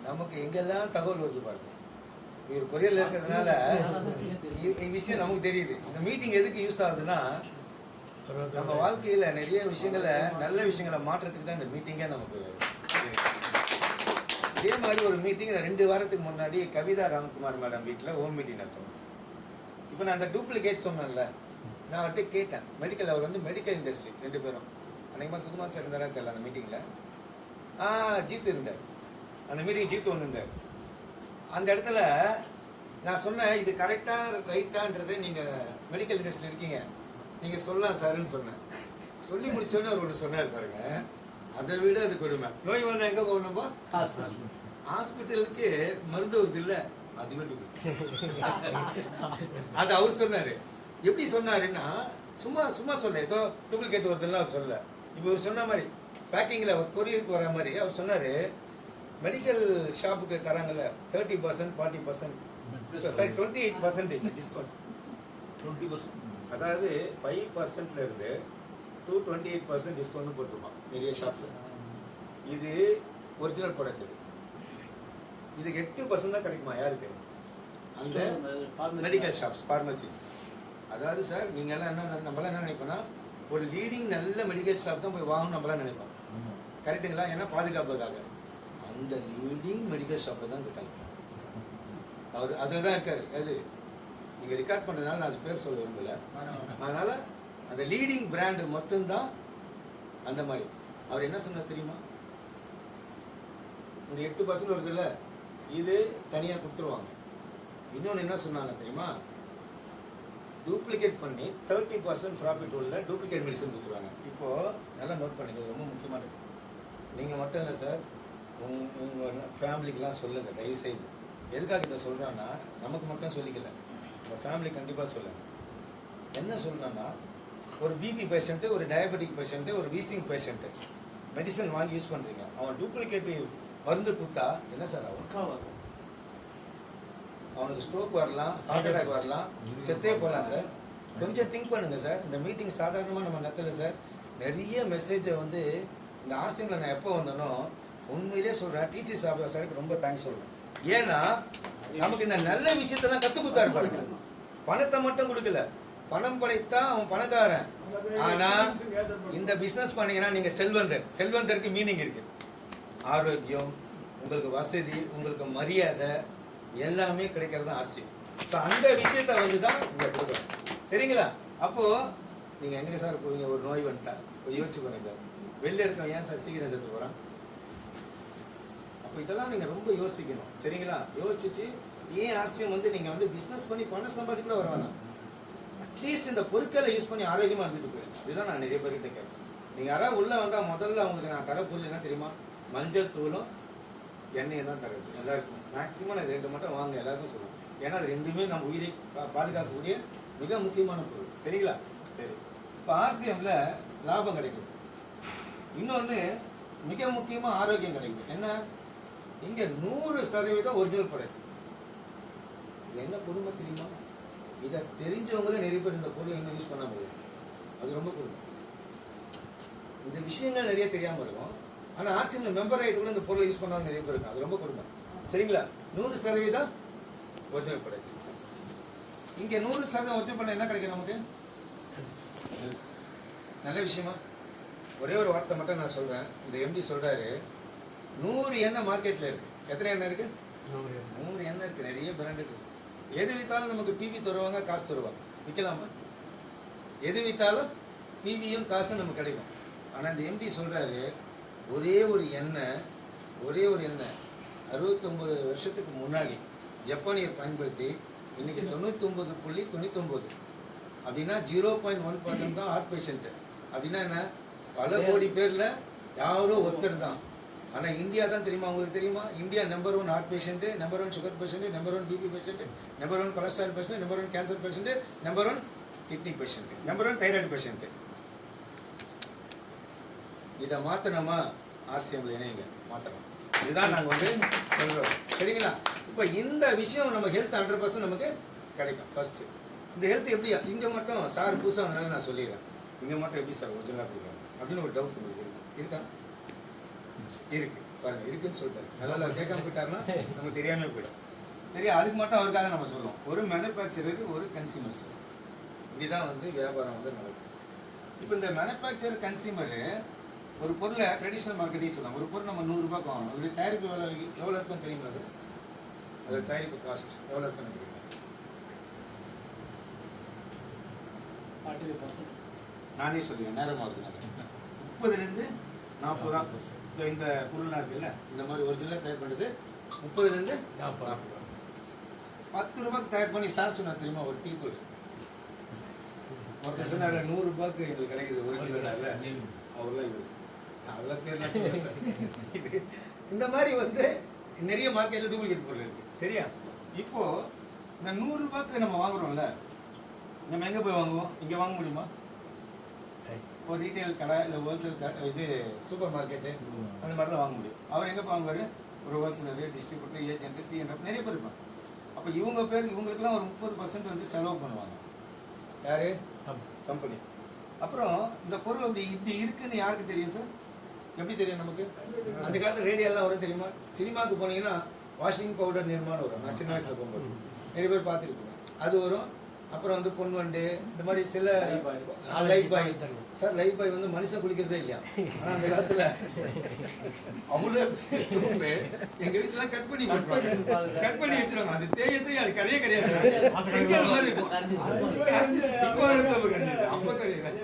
நமக்கு எங்கெல்லாம் தகவல் வருது பாருங்க. இவர் கொரியரில் இருக்கிறதுனால விஷயம் நமக்கு தெரியுது. இந்த மீட்டிங் எதுக்கு யூஸ் ஆகுதுன்னா, நம்ம வாழ்க்கையில் நிறைய விஷயங்களை நல்ல விஷயங்களை மாற்றத்துக்கு தான் இந்த மீட்டிங்கே நமக்கு. இதே மாதிரி ஒரு மீட்டிங் 2 வாரத்துக்கு முன்னாடி கவிதா ராம்குமார் மேடம் வீட்டில் ஹோம் மீட்டிங் நடத்தணும். இப்போ நான் அந்த டூப்ளிகேட் சொன்னேன்ல, நான் அவர்கிட்ட கேட்டேன். மெடிக்கல், அவர் வந்து மெடிக்கல் இண்டஸ்ட்ரி 2 பேரும். அன்றைக்கு சுகுமார் சார் இருந்தாரா தெரியல அந்த மீட்டிங்கில். ஜீத்து இருந்தார் அந்த மீட்டிங். ஜீத்து ஒன்று இருந்தார் அந்த இடத்துல. நான் சொன்னேன், இது கரெக்டாக ரைட்டான்றதை நீங்கள் மெடிக்கல் இண்டஸ்ட்ரியில் இருக்கீங்க, நீங்கள் சொல்லலாம் சார்ன்னு சொன்னேன். சொல்லி முடிச்சோன்னே அவர் ஒன்று சொன்னார் பாருங்க, அதை விட அது கொடுமை. நோய் வந்தால் எங்கே போகணும்போ? ஹாஸ்பிட்டலுக்கு மருந்து வருது இல்லை, அதுவே அது அவர் சொன்னார். எப்படி சொன்னாருன்னா, சும்மா சொல்ல, ஏதோ டூப்ளிகேட் வருதுன்னா அவர் சொல்ல. இப்போ அவர் சொன்ன மாதிரி பேக்கிங்கில் கொரியருக்கு வர மாதிரி அவர் சொன்னார், மெடிக்கல் ஷாப்புக்கு தராங்கல்ல 30% 40% சாரி 28% டிஸ்கவுண்ட். 20%. அதாவது 5% இருந்து 28% டிஸ்கவுண்ட் போட்டிருப்பான் நிறைய ஷாப்பில். இது ஒரிஜினல் ப்ராடக்ட். இதுக்கு 8% தான் கிடைக்குமா யாருக்கு? அந்த மெடிக்கல் ஷாப்ஸ், ஃபார்மசிஸ். அதாவது சார் நீங்கள் எல்லாம் நம்மளாம் என்ன நினைப்போம்னா, ஒரு லீடிங் நல்ல மெடிக்கல் ஷாப் தான் போய் வாங்கணும் நம்மளாம் நினைப்போம். கரெக்டுங்களா? ஏன்னா பாதுகாப்புக்காக. அந்த லீடிங் மெடிக்கல் ஷாப்பை தான் இருக்காங்க. அவர் அதில் தான் இருக்கார். அது நீங்கள் ரெக்கார்ட் பண்ணுறதுனால நான் அது பேர் சொல்ல விரும்பலை. அதனால் அந்த லீடிங் பிராண்டு மட்டும்தான் அந்த மாதிரி. அவர் என்ன சொன்னார் தெரியுமா? இந்த 8% வருதுல்ல, இது தனியாக கொடுத்துருவாங்க. இன்னொன்று என்ன சொன்னாங்க தெரியுமா? டூப்ளிகேட் பண்ணி 30% ப்ராஃபிட் உள்ள டூப்ளிகேட் மெடிசன் கொடுத்துருவாங்க. இப்போது நல்லா நோட் பண்ணிக்க, ரொம்ப முக்கியமானது. நீங்கள் மட்டும் இல்லை சார், உங்கள் ஃபேமிலிக்கெலாம் சொல்லுங்கள் தயவுசெய்து. எதுக்காக இதை சொல்கிறேன்னா, நமக்கு மட்டும் சொல்லிக்கல, உங்கள் ஃபேமிலி கண்டிப்பாக சொல்லுங்கள். என்ன சொல்லணும்னா ஒரு பிபி பேஷண்ட்டு, ஒரு டயபெட்டிக் பேஷண்ட்டு, ஒரு வீசிங் பேஷண்ட்டு மெடிசன் வாங்கி யூஸ் பண்ணுறீங்க. அவன் டூப்ளிகேட் மருந்து கொடுத்தா என்ன சார் ஆகும்? அவனுக்கு ஸ்ட்ரோக் வரலாம், ஹார்ட் அட்டாக் வரலாம், செத்தே போகலாம் சார். கொஞ்சம் திங்க் பண்ணுங்க சார். இந்த மீட்டிங் சாதாரணமாக நம்ம நடத்தல சார். நிறைய மெசேஜை வந்து இந்த ஆர்சிஎம்ல நான் எப்போ வந்தேனோ உண்மையிலே சொல்கிறேன், டிசி சாப்பிட சாருக்கு ரொம்ப தேங்க்ஸ் சொல்கிறேன். ஏன்னா நமக்கு இந்த நல்ல விஷயத்தெல்லாம் கற்றுக் கொடுத்தா இருப்பாங்க. பணத்தை மட்டும் கொடுக்கல, பணம் படைத்தா அவன் பணக்காரன். ஆனா இந்த பிசினஸ் பண்ணீங்கன்னா நீங்க செல்வந்தர். செல்வந்தருக்கு மீனிங் இருக்கு. ஆரோக்கியம், உங்களுக்கு வசதி, உங்களுக்கு மரியாதை எல்லாமே கிடைக்கிறது தான் ஆர்சிஎம். ஸோ அந்த விஷயத்த வந்து தான் இங்க கொடுக்குறோம். சரிங்களா? அப்போ நீங்க எங்க சார் போவீங்க? ஒரு நோய் வந்துட்டா யோசிச்சு பாருங்க சார். வெளில இருக்கவன் ஏன் சார் சீக்கிரம் செத்து போறான்? அப்போ இதெல்லாம் நீங்க ரொம்ப யோசிக்கணும். சரிங்களா? யோசிச்சு ஏன் ஆர்சிஎம் வந்து நீங்க வந்து பிசினஸ் பண்ணி பணம் சம்பாதிக்க கூட வர வேணாம். அட்லீஸ்ட் இந்த பொருட்களை யூஸ் பண்ணி ஆரோக்கியமா இருந்துட்டு போயிடும். இதுதான் நான் நிறைய பேர்கிட்ட கேட்பேன். நீங்க யாராவது உள்ள வந்தா முதல்ல அவங்களுக்கு நான் தர பொருள் என்ன தெரியுமா? மஞ்சள் தூளும் எண்ணெயை தான் தரது எல்லாருக்கும். மேக்சிமம் நான் 2 மட்டும் வாங்க எல்லாருக்கும் சொல்லுவேன். ஏன்னா அது ரெண்டுமே நம்ம உயிரை பாதுகாக்கக்கூடிய மிக முக்கியமான பொருள். சரிங்களா? சரி. இப்போ ஆர்சிஎம்ல லாபம் கிடைக்குது. இன்னொன்று மிக முக்கியமாக ஆரோக்கியம் கிடைக்குது. என்ன? இங்கே 100% ஒரிஜினல் ப்ராடக்ட். இது என்ன குடும்பம் தெரியுமா? இதை தெரிஞ்சவங்களே நிறைய பேர் இந்த பொருளை இன்னும் யூஸ் பண்ண முடியும். அது ரொம்ப குடும்பம். இந்த விஷயங்கள் நிறைய தெரியாமல் இருக்கும். ஆனால் ஆர்சிஎம்ல மெம்பர் ஆகிட்டு கூட இந்த பொருளை யூஸ் பண்ணாங்க நிறைய பேர் இருக்கும். அது ரொம்ப குடும்பம். சரிங்களா? 100% ஒரிஜினல் ப்ராடக்ட். இங்கே 100% ஒரிஜினல் பண்ண என்ன கிடைக்கும் நமக்கு? நல்ல விஷயமா? ஒரே ஒரு வார்த்தை மட்டும் நான் சொல்றேன். இந்த எம்டி சொல்றாரு 100 எண்ணெய் மார்க்கெட்ல இருக்கு. எத்தனை எண்ணெய் இருக்கு? 100 எண்ணெய் இருக்கு. நிறைய பிராண்ட் இருக்கு. எது வித்தாலும் நமக்கு பிவி தருவாங்க, காசு தருவாங்க. விற்கலாமா? எது வித்தாலும் பிவியும் காசும் நமக்கு கிடைக்கும். ஆனா இந்த எம்டி சொல்றாரு ஒரே ஒரு எண்ணெய் 69 வருஷத்துக்கு முன்னாடி ஜப்பானியர் பயன்படுத்தி இன்னைக்கு 99.99 அப்படின்னா 0.1% தான் ஹார்ட் பேஷண்ட். அப்படின்னா என்ன? பல கோடி பேர்ல யாரோ ஒருத்தர் தான். ஆனா இந்தியா தான் தெரியுமா? உங்களுக்கு தெரியுமா? India number 1 heart patient, number 1 sugar patient, number 1 BP patient, number 1 cholesterol patient, number 1 cancer patient, number 1 kidney patient, number 1 thyroid patient. இதை மாத்தணுமா? ஆர்சிஎம்ல இணைங்க, மாத்தணும். இதுதான் நாங்கள் வந்து சொல்றோம். சரிங்களா? இப்போ இந்த விஷயம் நம்ம ஹெல்த் 100% நமக்கு கிடைக்கும். ஃபர்ஸ்ட் இந்த ஹெல்த் எப்படி இங்கே மட்டும் சார் புதுசாக வந்தனால நான் சொல்லிடுறேன். இங்கே மட்டும் எப்படி சார் ஒரிஜினலாக கொடுக்குறாங்க அப்படின்னு ஒரு டவுட் உங்களுக்கு இருக்கா? இருக்கு பாருங்க, இருக்குன்னு சொல்லிட்டாரு. நல்லா கேட்காம போயிட்டாருன்னா நமக்கு தெரியாம போயிடும். சரி, அதுக்கு மட்டும் அவருக்காக நம்ம சொல்லுவோம். ஒரு மேனுஃபேக்சருக்கு ஒரு கன்சியூமர்ஸ், இப்படிதான் வந்து வியாபாரம் வந்து நடக்கும். இப்போ இந்த மேனுஃபேக்சர் கன்சியூமரு ஒரு பொருளை ட்ரெடிஷ்னல் மார்க்கெட்டிங் சொல்லலாம். ஒரு பொருள் நம்ம 100 ரூபாய்க்கு வாங்கணும். அதோடைய தயாரிப்பு எவ்வளோ இருக்குன்னு தெரியுமா? அதோட தயாரிப்பு காஸ்ட் எவ்வளோ இருக்குன்னு நினைக்கிறீங்க? 45%. நானே சொல்லுவேன், நேரமாக இருக்குனால 30 40 தான். இப்போ இந்த பொருள்லாம் இருக்குல்ல, இந்த மாதிரி ஒரிஜினலாக தயார் பண்ணுறது 30 40 10 ரூபாய்க்கு தயார் பண்ணி சார் சொன்னா தெரியுமா? ஒரு டீ தூள் ஒரு சொன்னார் 100 ரூபாய்க்கு எங்களுக்கு கிடைக்குது 1 கிலோ. அவர்லாம் இது அதெல்லாம் பேர்லாம் இது இந்த மாதிரி வந்து நிறைய மார்க்கெட்டில் டூப்ளிகேட் பொருள் இருக்கு. சரியா? இப்போ இந்த 100 ரூபாய்க்கு நம்ம வாங்குறோம்ல, நம்ம எங்கே போய் வாங்குவோம்? இங்கே வாங்க முடியுமா? ஒரு ரீட்டைல் கடை இல்லை ஹோல்சேல் கடை, இது சூப்பர் மார்க்கெட்டு, அந்த மாதிரிலாம் வாங்க முடியும். அவர் எங்கே வாங்குவார்? ஒரு ஹோல்சேலரு, டிஸ்ட்ரிபியூட்டர், ஏஜென்ட்டு, சிஎன்எஃப் நிறைய பேர் இருப்பாங்க. அப்போ இவங்களுக்குலாம் ஒரு 30% வந்து செலவு பண்ணுவாங்க. யாரு? கம்பெனி. அப்புறம் இந்த பொருள் இப்படி இருக்குன்னு யாருக்கு தெரியும் சார்? எப்படி தெரியும் நமக்கு? அந்த காலத்தில் ரேடியோலாம் வரும் தெரியுமா? சினிமாவுக்கு போனீங்கன்னா வாஷிங் பவுடர் நிர்மாணம் வரும். நான் சின்ன வயசில் போகும்போது நிறைய பேர் பார்த்துருக்கேன். அது வரும். அப்புறம் வந்து பொன்வண்டு, இந்த மாதிரி சில லைஃப் பாய். சார் லைஃப் பாய் வந்து மனுஷன் குளிக்கிறதே இல்லையா? ஆனால் அந்த காலத்தில் அவ்வளோ சோப்பு எங்கள் வீட்டிலாம் கட் பண்ணி கொடுப்பாங்க. கட் பண்ணி வச்சிருவாங்க. அது தேய அது கரையே கிடையாது. செங்கல் மாதிரி இருக்கும். அப்போ கிடையாது.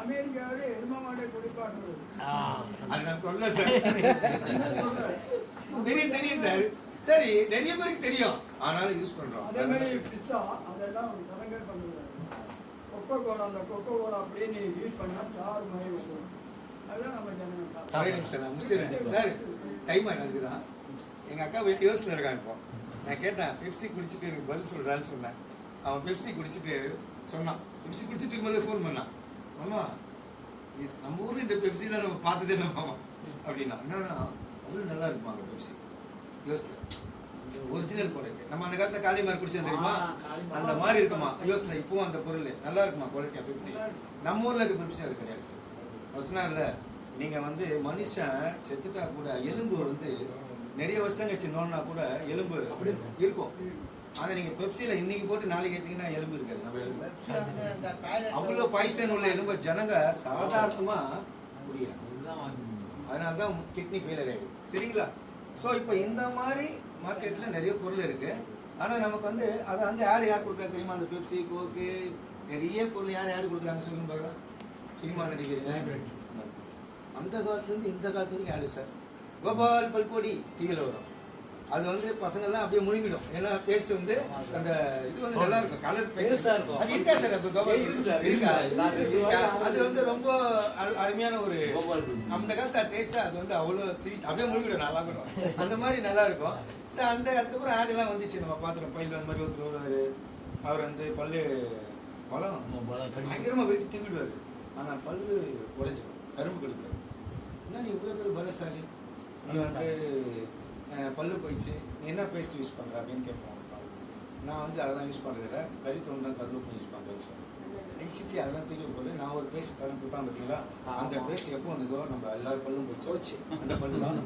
அமெரிக்காவிலே எரும மாடை குடிப்பாங்க. அது நான் சொல்ல சார். தெரியும் சார். சரி, நிறைய பேருக்கு தெரியும், ஆனாலும் யூஸ் பண்றோம். அதே மாதிரி பிஸ்ஸா அதெல்லாம் கணக்கர் பண்ணுறாங்க. கொக்கோ கோலா, அந்த கொக்கோ கோலா அப்படியே நீ ஹீட் பண்ணா சாறு மாதிரி வரும். அதெல்லாம் நம்ம ஜனங்க ஒரே நிமிஷம் நான் முடிச்சிடுறேன் சார். டைம் ஆனதுக்கு தான் எங்கள் அக்கா போய் யோசிச்சுல இருக்காங்க. இப்போ நான் கேட்டேன், பெப்சி குடிச்சிட்டு எனக்கு பதில் சொல்கிறான்னு சொன்னேன். அவன் பெப்சி குடிச்சிட்டு சொன்னான், பெப்சி குடிச்சிட்டு இருக்கும்போது ஃபோன் பண்ணான், மாமா நம்ம ஊரில் இந்த பெப்சிலாம் நம்ம பார்த்ததே இல்லை மாமா அப்படின்னா. என்னன்னா அவ்வளோ நல்லா இருக்குமா அந்த பெப்சி, யோசிச்சு ஒரிஜினல் ப்ராடக்ட். நம்ம அந்த காலத்தில் காளிமாரி குடிச்சோம் தெரியுமா, அந்த மாதிரி இருக்குமா யோசிச்சு. இப்போவும் அந்த பொருள் நல்லா இருக்குமா குவாலிட்டியாக பெப்சி. நம்ம ஊரில் இருக்க பெப்சி அது கிடையாது சார். வசனா இல்லை, நீங்கள் வந்து மனுஷன் செத்துட்டா கூட எலும்பு வந்து நிறைய வருஷம் கழிச்சு நோன்னா கூட எலும்பு இருக்கும். ஆனால் நீங்கள் பெப்சியில் இன்னைக்கு போட்டு நாளைக்கு எடுத்தீங்கன்னா எலும்பு இருக்காது. நம்ம எலும்பு அவ்வளோ பாய்சன் உள்ள எலும்பு ஜனங்க சாதாரணமாக குடிக்கிறாங்க. அதனால தான் கிட்னி ஃபெயிலியர் ஆகிடுது. சரிங்களா? ஸோ இப்போ இந்த மாதிரி மார்க்கெட்டில் நிறைய பொருள் இருக்குது. ஆனால் நமக்கு வந்து அதை வந்து ஆடு யார் கொடுக்குறாங்க தெரியுமா? அந்த பெப்சி, கோக்கு, நிறைய பொருள் யார் ஆடு கொடுக்குறாங்க சொல்லுங்க பார்க்கலாம். சினிமா நடிக்கிறீங்க. அந்த காலத்துலேருந்து இந்த காலத்து வரைக்கும் ஆடு சார். கோபால் பல்பொடி டிவியில் வரும். அது வந்து பசங்கள்லாம் அப்படியே முழுங்கிடும். ஏன்னா டேஸ்ட் வந்து அந்த இது வந்து நல்லா இருக்கும். கலர் டேஸ்டாக இருக்கும். அது இருக்கா சார்? அப்போ கோபால் இருக்கா? அது வந்து ரொம்ப அருமையான ஒரு அந்த காலத்தை தேய்ச்சா அது வந்து அவ்வளோ ஸ்வீட், அப்படியே முழுங்கிடும், நல்லா இருக்கும். அந்த மாதிரி நல்லா இருக்கும் சார். அந்த அதுக்கப்புறம் ஆடெல்லாம் வந்துச்சு. நம்ம பார்த்துருவோம். பையில் அந்த மாதிரி ஒருத்தர் வருவார். அவர் வந்து பல்லு பழம் பயங்கரமாக வெட்டி திங்கிடுவார். ஆனால் பல்லு உடைஞ்சிடும், கரும்பு கொடுப்பாரு. என்ன நீ இவ்வளோ பேர் பலசாலி, நீ வந்து பல்லு போயிடுச்சு, நீ என்ன பேஸ்ட் யூஸ் பண்ணுற அப்படின்னு கேட்போம். நான் வந்து அதெல்லாம் யூஸ் பண்ணுறதில்ல, கறி தோண்டு தான் கருவேப்பிலை யூஸ் பண்ணுறேன்னு சொல்லுவேன். நெக்ஸ்ட்டு அதெல்லாம் தூக்கி போது நான் ஒரு பேஸ்ட் தரம் கொடுத்தான் பார்த்தீங்களா, அந்த பேஸ்ட் எப்போ வந்ததோ நம்ம எல்லாரும் பல்லும் போச்சு, அந்த பல்லு தான்.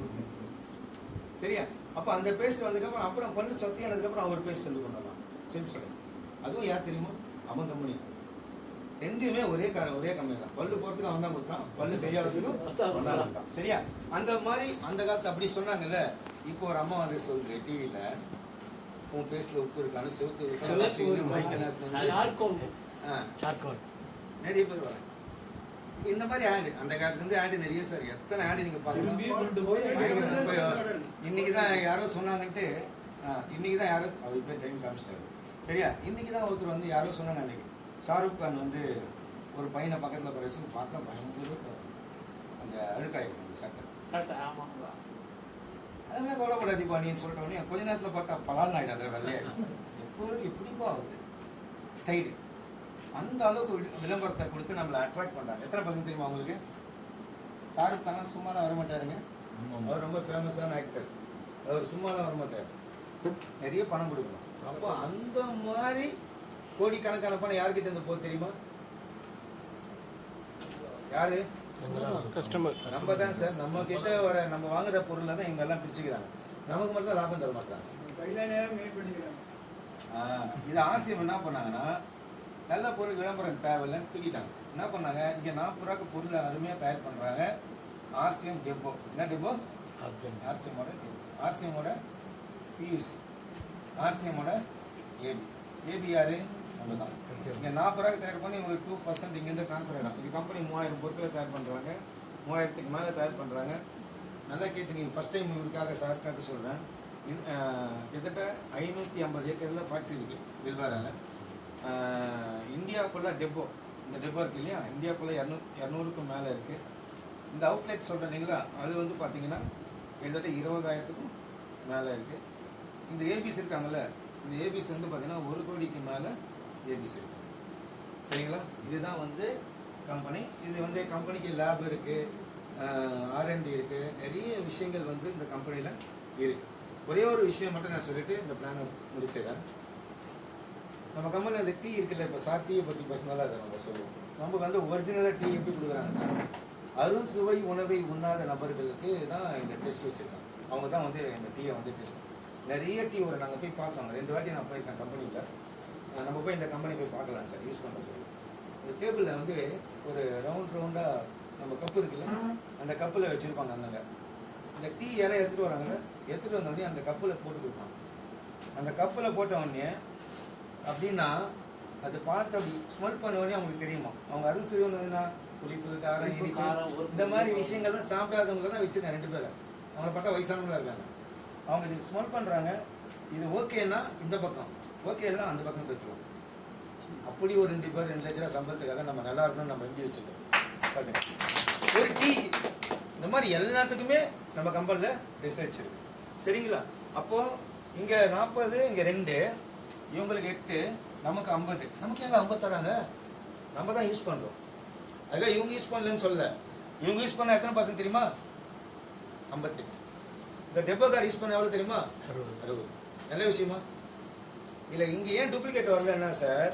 சரியா? அப்போ அந்த பேஸ்ட் வந்ததுக்கப்புறம் அப்புறம் பல்லு சொத்தியானதுக்கப்புறம் அவர் பேஸ்ட் வந்து கொண்டு வரலாம் சென்ஸோட. அதுவும் யார் தெரியுமா? அவன் கம்பெனி. ரெண்டுமே ஒரே கம்பெனி தான். பல்லு போகிறதுக்கு அவன் தான் கொடுத்தான், பல்லு சரியாகிறதுக்கும் அவன் தான் கொடுத்தான். சரியா? அந்த மாதிரி அந்த காலத்தில் அப்படி சொன்னாங்கல்ல. இப்போ ஒரு அம்மா வந்து சொல்லுது டிவியில், உன் பேஸ்ட்ல உப்பு இருக்கான்னு செவுத்து நிறைய பேர் வர. இப்போ இந்த மாதிரி ஆடு அந்த காலத்துலேருந்து ஆடு நிறைய சார். எத்தனை ஆடு நீங்கள் பார்க்கலாம். இன்னைக்கு தான் யாரோ சொன்னாங்கன்ட்டு, இன்னைக்கு தான் யாரோ அவர் பேர் டைம் காமிச்சிட்டாரு. சரியா? இன்னைக்கு தான் ஒருத்தர் வந்து யாரோ சொன்னாங்க, அன்னைக்கு ஷாருக் கான் வந்து ஒரு பையனை பக்கத்தில் போய் வச்சு பார்த்தா பயங்கர அந்த அழுக்காயிருக்கும் சட்டை. அதெல்லாம் கவலைப்படாதீப்பா நீன்னு சொல்லிட்டோன்னே கொஞ்ச நேரத்தில் பார்த்தா பலால் ஆகிடும். அதில் வெள்ளையாயிடும். எப்படிப்பா ஆகுது டைட்டு. அந்த அளவுக்கு விளம்பரத்தை கொடுத்து நம்மளை அட்ராக்ட் பண்ணுறாங்க. எத்தனை பர்சன்ட் தெரியுமா அவங்களுக்கு? ஷாருக் கான்லாம் சும்மாலாம் வரமாட்டாருங்க. அவர் ரொம்ப ஃபேமஸான ஆக்டர். அவர் சும்மாலாம் வரமாட்டார், நிறைய பணம் கொடுக்கணும். அப்போ அந்த மாதிரி கோடிக்கணக்கான பணம் யார்கிட்ட இருந்து போகுது தெரியுமா? யாரு? கஸ்டமர். நம்ம தான் சார். நம்ம கிட்ட வர நம்ம வாங்குற பொருளை தான் இவங்க எல்லாம் பிரிச்சுக்கிறாங்க. நமக்கு மட்டும் தான் லாபம் தர மாட்டாங்க. இது ஆசியம் என்ன பண்ணாங்கன்னா, நல்ல பொருள் விளம்பரம் தேவையில்லைன்னு தூக்கிட்டாங்க. என்ன பண்ணாங்க, இங்கே 40 ரூபாய்க்கு பொருளை அருமையாக தயார் பண்ணுறாங்க. RCM depot. என்ன டெப்போ? ஆர்சிஎம்மோட டெப்போ, ஆர்சிஎம்மோட பியூசி, ஆர்சிஎம்மோட ஏபி. ஏபி யாரு? நம்ம தான். இங்கே 40 ரூபாய்க்கு தயார் பண்ணி உங்களுக்கு 2% இங்கேருந்து ட்ரான்ஸ்ஃபர் ஆகிடும். இது கம்பெனி 3000 பொருட்களை தயார் பண்ணுறாங்க, 3000க்கு மேலே தயார் பண்ணுறாங்க. நல்லா கேட்டுங்க. ஃபஸ்ட் டைம் இவருக்காக சாருக்காக சொல்கிறேன். கிட்டத்தட்ட 550 ஏக்கரில் ஃபேக்ட்ரி இருக்குது வில்வாராவில். இந்தியாவுக்குள்ள டெப்போ, இந்த டெப்போ இருக்குது இல்லையா, இந்தியாவுக்குள்ளே 200க்கும் மேலே இருக்குது. இந்த அவுட்லெட் சொல்கிறேன் இல்லைங்களா, அது வந்து பார்த்தீங்கன்னா கிட்டத்தட்ட 20,000க்கும் மேலே இருக்குது. இந்த ஏபிசி இருக்காங்கல்ல, இந்த ஏபிசி வந்து பார்த்தீங்கன்னா 1 கோடிக்கு மேலே ஏபிசி இருக்குது. சரிங்களா? இதுதான் வந்து கம்பெனி. இது வந்து கம்பெனிக்கு லேப் இருக்குது, R&D இருக்குது, நிறைய விஷயங்கள் வந்து இந்த கம்பெனியில் இருக்குது. ஒரே ஒரு விஷயம் மட்டும் நான் சொல்லிட்டு இந்த பிளானை முடிச்சிடறேன். நம்ம கம்பெனியில் அந்த டீ இருக்குல்ல, இப்போ சார் டீயை பற்றி பர்சனலாக அதை நம்ம சொல்லுவோம். நம்ம வந்து ஒரிஜினலாக டீ எப்படி கொடுக்குறாங்கன்னா, அருண் சுவை உணவை உண்ணாத நபர்களுக்கு தான் இந்த டெஸ்ட் வச்சுருக்காங்க. அவங்க தான் வந்து இந்த டீயை வந்து டெஸ்ட். நிறைய டீ ஒரு நாங்கள் போய் பார்க்கலாம். 2 வாட்டி நான் போயிருக்கேன் கம்பெனியில். நம்ம போய் இந்த கம்பெனி போய் பார்க்கலாம் சார், யூஸ் பண்ணுறது. இந்த டேபிளில் வந்து ஒரு ரவுண்டாக நம்ம கப்பு இருக்குல்ல, அந்த கப்பில் வச்சுருப்பாங்க. அந்தங்க இந்த டீ இலை எடுத்துகிட்டு வராங்கல்ல, எடுத்துகிட்டு வந்தோடனே அந்த கப்பில் போட்டு கொடுப்பாங்க. அந்த கப்பில் போட்ட உடனே அப்படின்னா அது பார்த்து அப்படி ஸ்மெல் பண்ண உடனே அவங்களுக்கு தெரியுமா அவங்க அருண் சுவை வந்ததுன்னா புளிப்பு, காரம், இனிப்பு, இந்த மாதிரி விஷயங்கள்லாம் சாப்பிடாதவங்க தான் வச்சுருக்காங்க 2 பேரை. அவங்கள பார்த்தா வயசானவங்களாக இருக்காங்க. அவங்க இதுக்கு ஸ்மெல் பண்ணுறாங்க. இது ஓகேன்னா இந்த பக்கம், ஓகே எல்லாம் அந்த பக்கம் வச்சுருவோம். அப்படி ஒரு 2 பேர் 2 லட்ச ரூபா சம்பளத்துக்காக நம்ம நல்லா இருக்கணும்னு நம்ம எங்கி வச்சுருக்கோம். பார்த்தீங்க ஒரு டீ இந்த மாதிரி எல்லாத்துக்குமே நம்ம கம்பெனியில் ரிசர்ச் இருக்குது. சரிங்களா? அப்போது இங்கே 40, இங்கே 2, இவங்களுக்கு 8, நமக்கு 50. நமக்கு எங்க 50 தராங்க? நம்ம தான் யூஸ் பண்றோம். அதுக்காக இவங்க யூஸ் பண்ணலன்னு சொல்லல. இவங்க யூஸ் பண்ண எத்தனை % தெரியுமா? 58. இந்த டெப்போ கார் யூஸ் பண்ண எவ்வளவு தெரியுமா? 60. நல்ல விஷயமா? இல்ல இங்க ஏன் டூப்ளிகேட் வரலன்னா சார்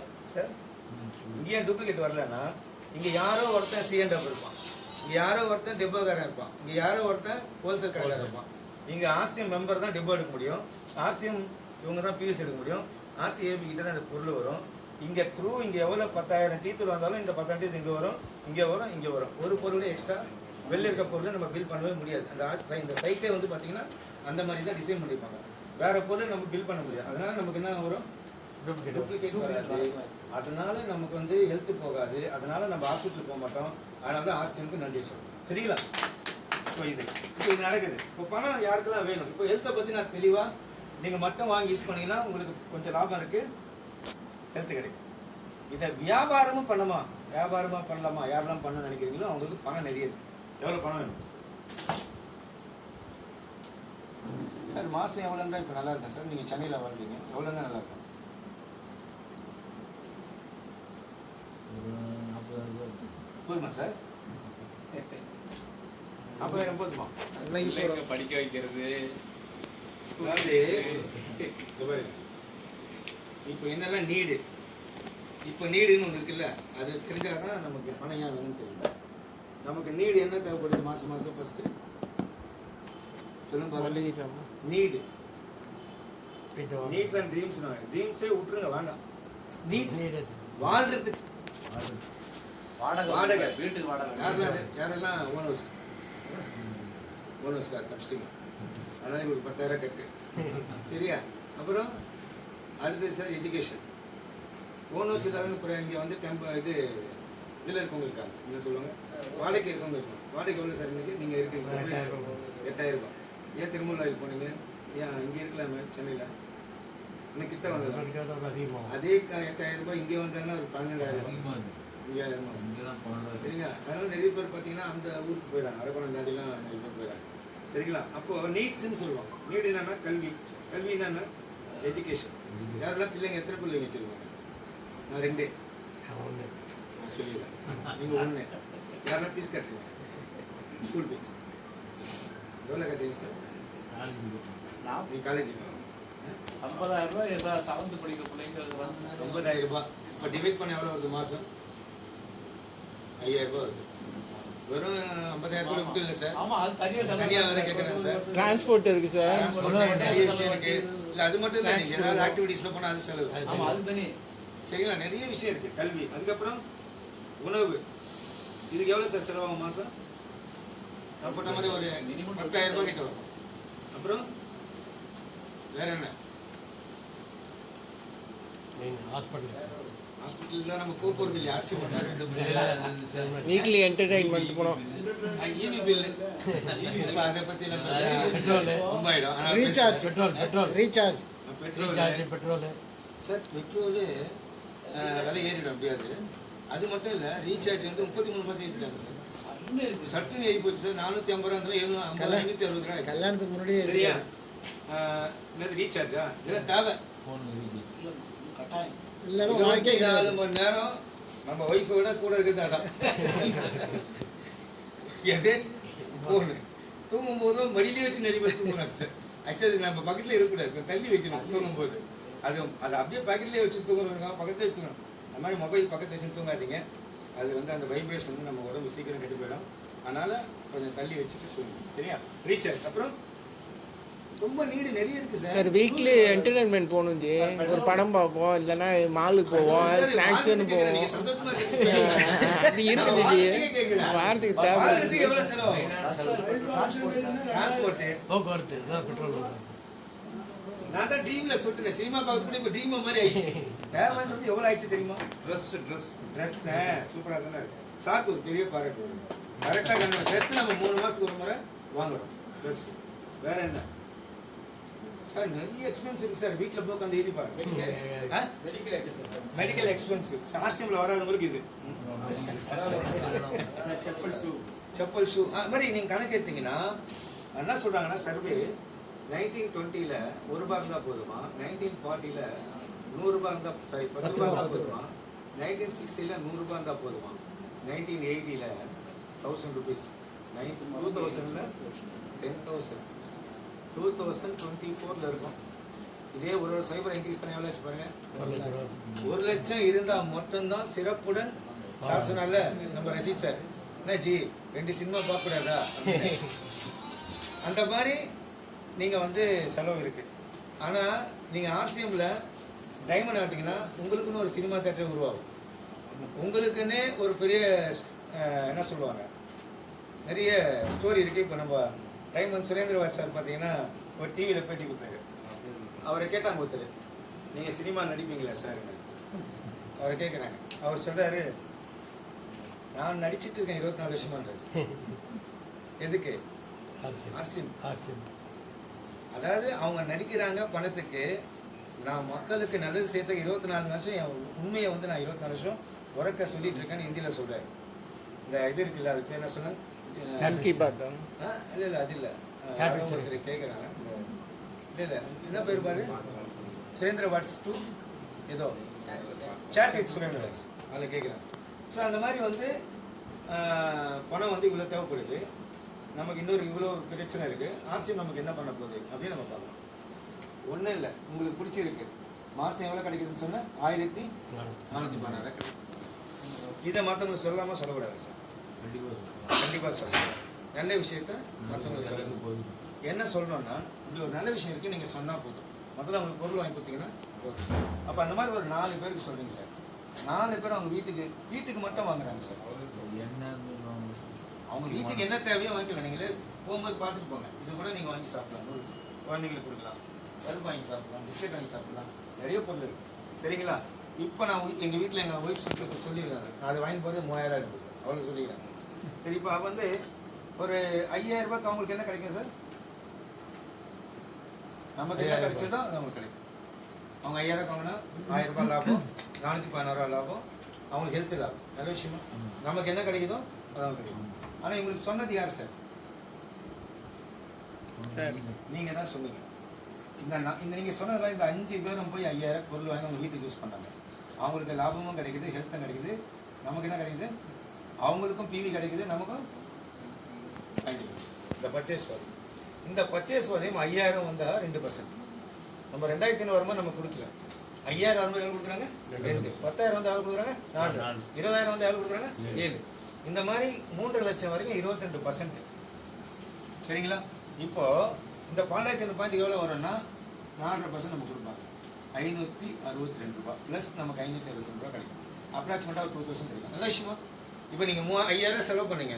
இங்க ஏன் டூப்ளிகேட் வரலன்னா, இங்க யாரோ ஒருத்தன் C&F இருப்பான், இங்க யாரோ ஒருத்தன் டெப்போக்காரன் இருப்பான், இங்க யாரோ ஒருத்தன் ஹோல்சேல் கடைக்காரன் இருப்பான். இங்க RCM மெம்பர் தான் டெப்போ எடுக்க முடியும், RCM இவங்க தான் பியூஸ் எடுக்க முடியும், RCAB கிட்ட தான் இந்த பொருள் வரும். இங்க த்ரூ இங்க எவ்வளவு 10,000 டீத்தூள் வந்தாலும் இந்த 10% இங்க வரும், இங்க வரும். ஒரு பொருளோட எக்ஸ்ட்ரா வெளில இருக்க பொருளை நம்ம பில் பண்ணவே முடியாது. இந்த சைட்டே வந்து பாத்தீங்கன்னா அந்த மாதிரி தான் டிசைன் பண்ணிருப்பாங்க. வேற பொருளை நம்ம பில் பண்ண முடியாது. அதனால நமக்கு என்ன வரும்? டூப்ளிகேட் வராது. அதனால நமக்கு வந்து ஹெல்த் போகாது. அதனால நம்ம ஹாஸ்பிட்டல் போக மாட்டோம். அதனால தான் RCMக்கு நன்றி சொல்றோம். சரிங்களா? இப்போ இது நடக்குது. இப்போ பணம் யாருக்கெல்லாம் வேணும்? இப்போ ஹெல்த்தை பத்தி நான் தெளிவா நீங்க மட்டும் வாங்கி யூஸ் பண்ணீங்கன்னா உங்களுக்கு கொஞ்சம் லாபம் இருக்கு, ஹெல்த் கிடைக்கும். இதை வியாபாரமா பண்ணலாமா? யாரெல்லாம் பண்ண நினைக்கிறீங்களோ அவங்களுக்கு பணம் நிறைய இருக்கு. எவ்வளவு பணம் வேணும் சார்? மாசம் எவ்வளோ இருந்தால் இப்போ நல்லா இருக்கும் சார்? நீங்க சென்னையில் வாழ்றீங்க, எவ்வளோ இருந்தால் நல்லா இருக்கும்? 40,000 போதுமா சார்? 40,000 போதுமா? பிள்ளைங்க படிக்க வைக்கிறது, அதாவது இங்க பாருங்க, இப்போ என்னெல்லாம் நீடு, இப்போ நீடுன்னு ஒன்று இருக்குல்ல, அது தெரிஞ்சாதான் நமக்கு பணம் ஏன் வேணும்னு தெரியும். நமக்கு நீடு என்ன தேவைப்படுது மாசம் ஃபர்ஸ்ட் சொல்லுங்க பாருங்க. Need, needs and dreams. ட்ரீம்ஸே விட்டுருங்க, வேண்டாம். நீட்ஸ் வாழ்றதுக்கு வாடகை, வீட்டுக்கு வாடகை. யாரெல்லாம் ஓனர்ஸ் சார் கஷ்டிங்க, அதனால ஒரு 10,000 கட்டு சரியா? அப்புறம் அடுத்தது சார் எஜுகேஷன். ஓனர்ஸ் இல்லாத அப்புறம் இங்கே வந்து இது இதில் இருக்கவங்க இருக்காங்க, என்ன சொல்லுவாங்க, வாடகை இருக்கவங்க இருக்காங்க. வாடகை எவ்வளோ சார் இன்னைக்கு நீங்கள் இருக்கீங்க? 8,000 ரூபாய். ஏன் திருமூலாயில் போனீங்க? ஏன் இங்கே இருக்கலாமே சென்னையில்? இன்னும் கிட்ட வந்தது அதே 8,000 ரூபாய் இங்கே வந்தாங்கன்னா ஒரு 12,000 ரூபாய், 5,000 ரூபாய். சரிங்களா? அதனால நிறைய பேர் பார்த்தீங்கன்னா அந்த ஊருக்கு போயிடறாங்க, அரக்கோணம் தாண்டிலாம் நிறைய பேர் போயிடறாங்க. சரிங்களா? அப்போ நீட்ஸ்ன்னு சொல்லுவாங்க. நீடு என்னன்னா கல்வி என்னன்னா எஜுகேஷன். யாரெல்லாம் பிள்ளைங்க எத்தனை பிள்ளைங்க வச்சிருக்கீங்க? நான் 2. நான் சொல்லிடுறேன், நீங்கள் 1. யாரெல்லாம் ஃபீஸ் கட்டுறீங்க? ஸ்கூல் ஃபீஸ் எவ்வளோ கட்டுறீங்க சார்? நீங்கள் காலேஜுக்கு 50,000 ரூபாய் ஏதாவது 7th படிக்கிற பிள்ளைங்களுக்கு 50,000 ரூபாய். இப்போ டிவைட் பண்ண எவ்வளோ வருது மாதம்? 5,000 ரூபாய் வருது. வெறும் 50,000 விட்டு இல்லை சார், ஆமா, அது தனியாக வேறு கேட்குறேன் சார். டிரான்ஸ்போர்ட் இருக்கு சார், நிறைய விஷயம் இருக்கு. இல்லை அது மட்டும் இல்லை, நீங்கள் ஏதாவது ஆக்டிவிட்டீஸில் போனால் அது செலவு. ஆமா, அது தனி. சரிங்களா? நிறைய விஷயம் இருக்கு. கல்வி, அதுக்கப்புறம் உணவு, இதுக்கு எவ்வளோ சார் செலவாகும் மாதம்? நான் போட்ட மாதிரி ஒரு 10,000 ரூபாய் கிட்ட வரும். அப்புறம் வேற என்ன? ஹாஸ்பிட்டல் தான் நம்ம போகிறது இல்லையா? வீக்லி என்டர்டைன்மெண்ட் போனோம், ஈவி பில்லு, அதை பற்றி ரொம்ப ஆயிடும். ஆனால் ரீசார்ஜ் பெட்ரோல் சார், பெட்ரோலு விலை ஏறிடும் அப்படியாது. அது மட்டும் இல்லை, ரீசார்ஜ் வந்து 33% ஏற்றிட்டாங்க சார். சட்டுன்னு ஏறி போச்சு சார். 450 ரூபா இருந்தாலும் 560 ரூபாய் கல்யாணத்துக்கு முன்னாடியே சரியா? என்னது ரீசார்ஜா? இதெல்லாம் தேவை. இல்லைன்னா 24 மணி நேரம் நம்ம ஒய்ஃபை விட கூட இருக்குது. அதான் எது போன்னு தூங்கும் போதும் மடியிலே வச்சு நிறைய பேர் தூங்குறாங்க சார். ஆக்சுவலி நம்ம பக்கத்தில் இருக்கக்கூடாது, தள்ளி வைக்கணும் தூங்கும் போது. அது அப்படியே பக்கத்துலேயே வச்சு தூங்குறவங்க பக்கத்தில் வச்சுக்கணும். அந்த மாதிரி மொபைல் பக்கத்தில் வச்சு தூங்காதீங்க. அது வந்து அந்த வைப்ரேஷன் வந்து நம்ம உடம்பு சீக்கிரம் கெட்டு போயிடும். அதனால் கொஞ்சம் தள்ளி வச்சுட்டு தூங்குங்க சரியா? ரீசார்ஜ். அப்புறம் ரொம்ப நீடு நிறைய இருக்கு சார். வீக்லி என்டர்டைன்மெண்ட் போகணும் ஜி, ஒரு படம் பார்ப்போம், இல்லைன்னா மாலுக்கு போவோம், ஸ்நாக்ஸ்ன்னு போவோம். அது இருக்குது ஜி, வாரத்துக்கு தேவை. எவ்வளவு செலவாகும்? டிரான்ஸ்போர்ட், போக்குவரத்து, பெட்ரோல். நான் தான் ட்ரீம்ல சொல்லிட்டேன், சினிமா பார்க்கறது இப்போ ட்ரீம் மாதிரி ஆயிடுச்சு. தேவைன்றது எவ்வளவு ஆயிடுச்சு தெரியுமா? ட்ரெஸ் சூப்பரா தானே இருக்கு. சாருக்கு ஒரு பெரிய பாராட்டு. கரெக்டாக ட்ரெஸ் நம்ம 3 மாசத்துக்கு ஒரு முறை வாங்குறோம் ட்ரெஸ். வேற என்ன சார்? நிறைய எக்ஸ்பென்ஸ் இருக்கு சார். வீட்டில் போய் அந்த எழுதி பாருங்க. மெடிக்கல் எக்ஸ்பென்சிவ் RCMல வராதவங்களுக்கு இது செப்பல் ஷூ. அது மாதிரி நீங்க கணக்கு எடுத்தீங்கன்னா என்ன சொல்றாங்கன்னா, சர்வே 1920ல ₹1 இருந்தா போதுமா, 1940ல 100 இருந்தால் சாரி 10 ரூபா இருந்தால் போதுமா? 1960 100 இருந்தால் போதுமா? 1980 1000 rupees, 2000 10,000, 2024 இருக்கும். இதே ஒரு சைபர் இன்க்ரீஸ் எவ்வளோ ஆச்சு பாருங்க. 1 லட்சம் இருந்தால் மட்டும்தான் சிறப்புடன் சார் சொன்னால நம்ம ரசித் சார் என்ன ஜி 2 சினிமா பார்க்கக்கூடாதா அந்த மாதிரி நீங்கள் வந்து செலவு இருக்குது. ஆனால் நீங்கள் ஆர்சிஎம்மில் டைமண்ட் ஆட்டிங்கன்னா உங்களுக்குன்னு ஒரு சினிமா தேட்டர் உருவாகும். உங்களுக்குன்னே ஒரு பெரிய என்ன சொல்லுவாங்க நிறைய ஸ்டோரி இருக்குது. இப்போ நம்ம டைமண்ட் சுரேந்திர வாட் சார் பார்த்தீங்கன்னா ஒரு டிவியில் பேட்டி கொடுத்தாரு. அவரை கேட்டாங்க ஒருத்தர், நீங்கள் சினிமா நடிப்பீங்களா சார்? அவரை கேட்குறாங்க. அவர் சொல்கிறாரு, நான் நடிச்சிட்டு இருக்கேன் 24 வருஷமான்றது. எதுக்கு? ஆர்சிஎம். அதாவது அவங்க நடிக்கிறாங்க பணத்துக்கு. நான் மக்களுக்கு நல்லது சேர்த்த 24 வருஷம் என் உண்மையை வந்து நான் 24 வருஷம் உறக்க சொல்லிட்டு இருக்கேன்னு ஹிந்தியில் சொல்கிறாரு. இந்த இது இருக்குல்ல, அதுக்கு என்ன சொன்னாங்க? இல்லை அது இல்லை, ஒருத்தர் கேட்குறாங்க. இல்லை என்ன பேர் பாரு, சுரேந்திர வாட்ஸ் டூ ஏதோ சேட் வித் சுரேந்திர வாட்ஸ், அதில் கேட்குறாங்க. ஸோ அந்த மாதிரி வந்து பணம் வந்து இவ்வளோ தேவைப்படுது, நமக்கு இன்னொரு இவ்வளோ பிரச்சனை இருக்குது, ஆர்சிஎம் நமக்கு என்ன பண்ண போகுது அப்படின்னு நம்ம பார்க்கலாம். ஒன்றும் இல்லை, உங்களுக்கு பிடிச்சிருக்கு, மாதம் எவ்வளோ கிடைக்குதுன்னு சொன்னால் 1416 கிடைக்கும். இதை மற்றவங்களுக்கு சொல்லாமல் சொல்லக்கூடாது சார். கண்டிப்பாக சொல்லலாம். நல்ல விஷயத்த மற்றவங்களுக்கு சொல்லணும். என்ன சொல்லணும்னா, இப்படி ஒரு நல்ல விஷயம் இருக்குது, நீங்கள் சொன்னால் போதும். முதல்ல அவங்களுக்கு பொருள் வாங்கி கொடுத்தீங்கன்னா போதும். அப்போ அந்த மாதிரி ஒரு 4 பேருக்கு சொல்கிறீங்க சார். 4 பேர் அவங்க வீட்டுக்கு மட்டும் வாங்குறாங்க சார். அவங்க வீட்டுக்கு என்ன தேவையோ வாங்கிக்கலாம். நீங்களே போகும்போது பார்த்துட்டு போங்க. இது கூட நீங்கள் வாங்கி சாப்பிடலாம். நூல்ஸ் குழந்தைங்களுக்கு கொடுக்கலாம், பருப்பு வாங்கி சாப்பிடலாம், பிஸ்கெட் வாங்கி சாப்பிடலாம், நிறைய பொருள் இருக்குது. சரிங்களா? இப்போ நான் எங்கள் வீட்டில் எங்கள் ஒய்ஃப் சொல்லிடுறாங்க, நான் அதை வாங்கி போதே 3000 இருக்குது, அவ்வளோ சொல்லிக்கிறாங்க. சரி, இப்போ வந்து ஒரு 5000 ரூபாய்க்கு அவங்களுக்கு என்ன கிடைக்கும் சார்? நமக்கு என்ன கிடைச்சதோ அது அவங்களுக்கு கிடைக்கும். அவங்க 5000 வாங்கினா 1000 ரூபாய் லாபம், 416 ரூபா லாபம், அவங்களுக்கு ஹெல்த் லாபம். நல்ல விஷயமா? நமக்கு என்ன கிடைக்குதோ அதான் கிடைக்கும். ஆனால் இவங்களுக்கு சொன்னது யார் சார்? நீங்கள் தான் சொன்னீங்க. இந்த நீங்கள் சொன்னதெல்லாம் இந்த 5 பேரும் போய் 5000 பொருள் வாங்கி அவங்க வீட்டுக்கு யூஸ் பண்ணாங்க. அவங்களுக்கு லாபமும் கிடைக்குது, ஹெல்த்தும் கிடைக்குது. நமக்கு என்ன கிடைக்குது? அவங்களுக்கும் பிவி கிடைக்குது, நமக்கும் கிடைக்குது. இந்த பர்ச்சேஸ் வரும். இந்த பர்ச்சேஸ் வரையும் 5000 வந்தால் 2%. நம்ம 2500 வரும்போது நம்ம கொடுக்கல. 5000 வரும்போது எவ்வளோ கொடுக்குறாங்க? 2. 10000 வந்து எவ்வளோ கொடுக்குறாங்க? 4. 20000 வந்து எவ்வளோ கொடுக்குறாங்க? 7. இந்த மாதிரி 3 லட்சம் வரைக்கும் 22%. சரிங்களா? இப்போ இந்த 12,500 பாயிண்ட் எவ்வளோ வரும்னா 4.5% நம்ம கொடுப்பாங்க. 562 ரூபா ப்ளஸ் நமக்கு 562 ரூபா கிடைக்கும். அப்ராக்சிமேட்டாக ஒரு 2000 கிடைக்கும். நல்ல விஷயமா? இப்போ நீங்கள் 5000 செலவு பண்ணீங்க,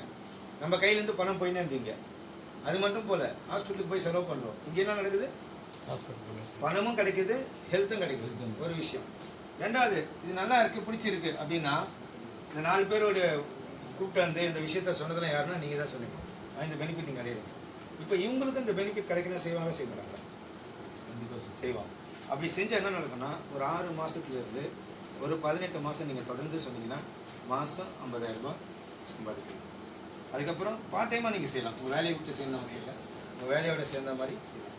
நம்ம கையிலேருந்து பணம் போயினே இருந்தீங்க. அது மட்டும் போல் ஹாஸ்பிட்டலுக்கு போய் செலவு பண்ணுறோம். இங்கே என்ன நடக்குது? பணமும் கிடைக்குது, ஹெல்த்தும் கிடைக்குது. ஒரு விஷயம். ரெண்டாவது, இது நல்லா இருக்குது, பிடிச்சிருக்கு அப்படின்னா இந்த 4 பேரோட கூப்பிட்டு வந்து இந்த விஷயத்த சொன்னதெல்லாம் யாருன்னா நீங்கள் தான் சொன்னீங்க. இந்த பெனிஃபிட் நீங்கள் அடையிறீங்க. இப்போ இவங்களுக்கு இந்த பெனிஃபிட் கிடைக்கணும் செய்வாங்க, செய்ய மாட்டாங்க? செய்வாங்க. அப்படி செஞ்சால் என்ன நடக்கும்னா, ஒரு 6 மாதத்துலேருந்து ஒரு 18 மாதம் நீங்கள் தொடர்ந்து சொன்னீங்கன்னா மாதம் 50,000 ரூபாய் சம்பாதிக்கலாம். அதுக்கப்புறம் பார்ட் டைமாக நீங்கள் செய்யலாம். உங்கள் வேலையை விட்டு செய்யணும் அவசியம் இல்லை, உங்கள் வேலையோட சேர்ந்த மாதிரி செய்யலாம்.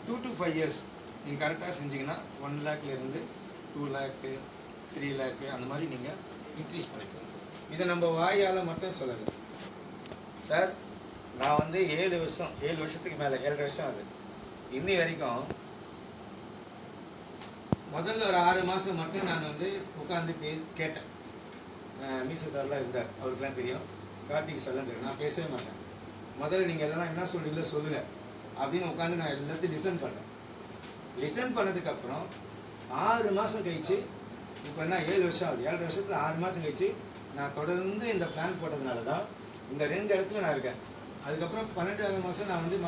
2 to 5 years நீங்கள் கரெக்டாக செஞ்சிங்கன்னா 1 lakhலேருந்து 2 lakh 3 lakh அந்த மாதிரி நீங்கள் இன்க்ரீஸ் பண்ணிக்கலாம். இதை நம்ம வாயால் மட்டும் சொல்லலை சார். நான் வந்து 7 வருஷத்துக்கு மேலே 7.5 வருஷம் ஆகுது. இன்னி வரைக்கும் முதல்ல ஒரு 6 மாதம் மட்டும் நான் வந்து உட்காந்து கேட்டேன். மீசா சார்லாம் இருந்தார், அவருக்குலாம் தெரியும். கார்த்திக் சார்லாம் தெரியும். நான் பேசவே மாட்டேன். முதல்ல நீங்கள் எல்லாம் என்ன சொல்கிறீங்களோ சொல்லுங்கள் அப்படின்னு உட்காந்து நான் எல்லாத்தையும் லிசன் பண்ணேன். லிசன் பண்ணதுக்கப்புறம் 6 மாதம் கழிச்சு, இப்போ என்ன 7 வருஷம் ஆகுது. 7 வருஷத்தில் 6 மாதம் கழிச்சு நான் தொடர்ந்து இந்த பிளான் போட்டதுனால தான் இந்த 2 இடத்துல நான் இருக்கேன். அதுக்கப்புறம் 12வது மாதம் நான் வந்து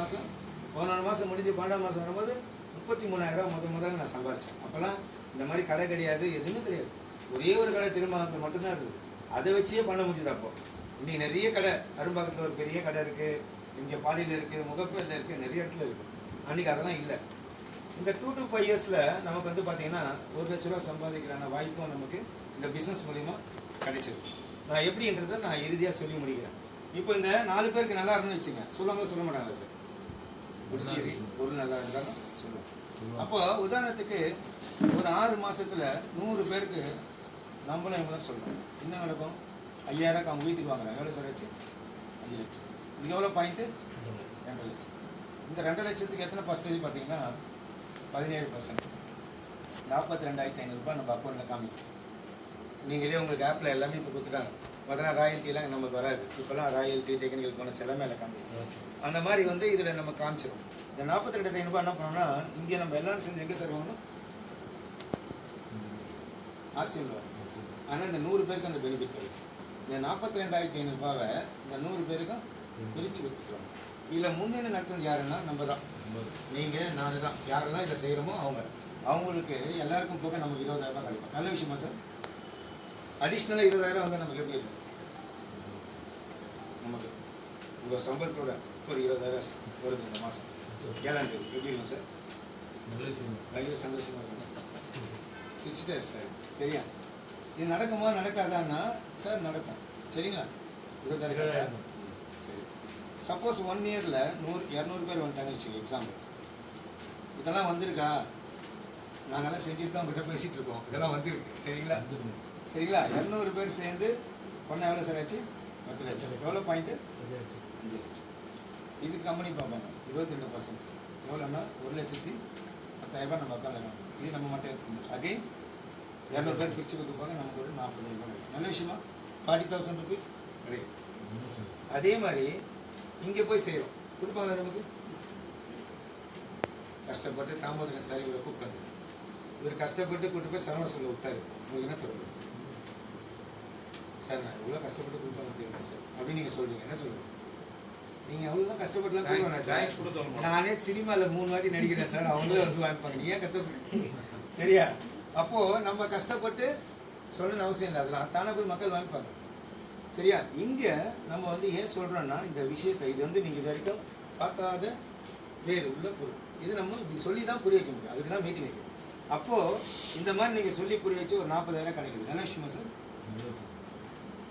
11 மாதம் முடிஞ்சு 12ஆம் மாதம் வரும்போது 33,000 முதல்ல நான் சம்பாதிச்சேன். அப்போல்லாம் இந்த மாதிரி கடை கிடையாது, எதுவுமே கிடையாது. ஒரே ஒரு கடை திருமணத்தில் மட்டும்தான் இருக்குது. அதை வச்சே பண்ண முடியுது. அப்போ இன்றைக்கி நிறைய கடை, அரும்பாக்கத்தில் ஒரு பெரிய கடை இருக்குது, இங்கே பாடியில் இருக்குது, முகப்பேரில் இருக்குது, நிறைய இடத்துல இருக்குது. அன்றைக்கி அதெல்லாம் இல்லை. இந்த 2 to 5 yearsல நமக்கு வந்து பார்த்திங்கன்னா 1 லட்ச ரூபா சம்பாதிக்கிறான வாய்ப்பும் நமக்கு இந்த பிஸ்னஸ் மூலிமா கிடைச்சிருக்கு. நான் எப்படின்றத நான் இறுதியாக சொல்லி முடிக்கிறேன். இப்போ இந்த 4 பேருக்கு நல்லா இருக்குன்னு வச்சுங்க, சொல்லுவாங்க சொல்ல மாட்டாங்களா சார்? பிடிச்சி பொருள் நல்லா இருந்தாலும் சொல்லுவோம். அப்போ உதாரணத்துக்கு ஒரு 6 மாசத்துல 100 பேருக்கு நம்மளும் இவங்களும் சொல்கிறோம். என்ன நடக்கும்? 5000 அவங்க வீட்டுக்கு வாங்குறாங்க. எவ்வளோ சார் ஆச்சு? 5 லட்சம். இதுக்கு எவ்வளோ பாயிண்ட்டு? 2 லட்சம். இந்த 2 லட்சத்துக்கு எத்தனை பர்சன்டேஜ் பார்த்தீங்கன்னா 17%. 42,500 ரூபாய் நம்ம அக்கௌண்ட்டில் காமிக்கும். நீங்களே உங்களுக்கு ஆப்பில் எல்லாமே இப்போ கொடுத்துட்டாங்க. அதெல்லாம் ராயல்ட்டிலாம் நமக்கு வராது. இப்போல்லாம் ராயல்ட்டி, டெக்னிக்கல் போனஸ் எல்லாமே அதில் காமிக்கும். அந்த மாதிரி வந்து இதில் நம்ம காமிச்சிடும். இந்த 42,500 ரூபாய் என்ன பண்ணோம்னா, இங்கே நம்ம எல்லாரும் செஞ்சு எங்கே சார் வாங்கணும்? ஆர்சிஎல் வரும். ஆனால் இந்த 100 பேருக்கு அந்த பெனிஃபிட் கிடைக்கும். இந்த 42,500 ரூபாவை இந்த 100 பேருக்கும் பிரித்து கொடுத்துருவாங்க. இதில் முன்னணி நடத்துறது யாருன்னா நம்ம தான். நீங்கள் நான் தான் யாரெல்லாம் இதை செய்கிறோமோ அவங்களுக்கு எல்லாருக்கும் போக நமக்கு 20,000 ரூபாய் கிடைக்கும். நல்ல விஷயமா சார்? அடிஷ்னலாக 20,000 வந்து நமக்கு எப்படி இருக்கும்? நமக்கு உங்கள் சம்பளத்தோட ஒரு 20,000 வருது இந்த மாதம் 7ஆம் தேதி. எப்படி இருக்கும் சார்? பயங்கர சந்தோஷமாக இருக்கும். சிரிச்சிட்டே சார். சரியா? இது நடக்குமா நடக்காதான்னா சார் நடக்கும். சரிங்களா? 20,000. சரி. சப்போஸ் 1 இயரில் 100-200 பேர் வந்துட்டாங்க வச்சுக்கோங்க எக்ஸாம்பிள். இதெல்லாம் வந்திருக்கா? நாங்கள்லாம் செஞ்சுட்டு தான் உங்கள்கிட்ட பேசிகிட்டு இருக்கோம். இதெல்லாம் வந்திருக்கு. சரிங்களா? சரிங்களா? 200 பேர் சேர்ந்து பண்ண எவ்வளோ சார் ஆச்சு? 10 லட்சம். எவ்வளோ பாயிண்ட்டு? 5 லட்சம். இது கம்பெனி பார்ப்பாங்க 22%. எவ்வளோன்னா 1,10,000 நம்ம உட்காந்து. இது நம்ம மட்டும் எடுத்துக்கணும். அகைன் 200 பேர் பிரித்து கொடுத்துருப்பாங்க. நமக்கு ஒரு 40,000 கிடைக்கும். நல்ல விஷயமா? 40,000 ருபீஸ் கிடைக்கும். அதே மாதிரி இங்கே போய் செய்கிறோம். கொடுப்பாங்க நமக்கு. கஷ்டப்பட்டு தாமோதரன் சார் இவரை கூப்பிட்டாங்க. இவர் கஷ்டப்பட்டு கூட்டு போய் சரவணசூரில் விட்டாரு. உங்களுக்கு என்ன தருவது சார்? சார் நான் இவ்வளோ கஷ்டப்பட்டு கொடுப்பாங்க தெரியுமா சார் அப்படின்னு நீங்கள் சொல்கிறீங்க. என்ன சொல்லுங்கள்? நீங்கள் அவ்வளோதான் கஷ்டப்பட்டுலாம் கொடுக்கணும் சார். நானே சினிமாவில் 3 வாட்டி நடிக்கிறேன் சார். அவங்களே வந்து வாங்கிப்பாங்க. நீ ஏன் கஷ்டப்பட்டு? சரியா? அப்போது நம்ம கஷ்டப்பட்டு சொல்லணும்னு அவசியம் இல்லை. அதெல்லாம் தானே போய் மக்கள் வாங்கிப்பாங்க. சரியா? இங்கே நம்ம வந்து ஏன் சொல்கிறோன்னா இந்த விஷயத்தை இது வந்து நீங்கள் இது வரைக்கும் பார்க்காத வேறு உள்ள பொருள். இது நம்ம இப்படி சொல்லி தான் புரிய வைக்க முடியும். அதுக்கு தான் மீட்டிங் வைக்கணும். அப்போது இந்த மாதிரி நீங்கள் சொல்லி புரிய வச்சு ஒரு 40,000 கிடைக்குது. நல்ல விஷயமா சார்?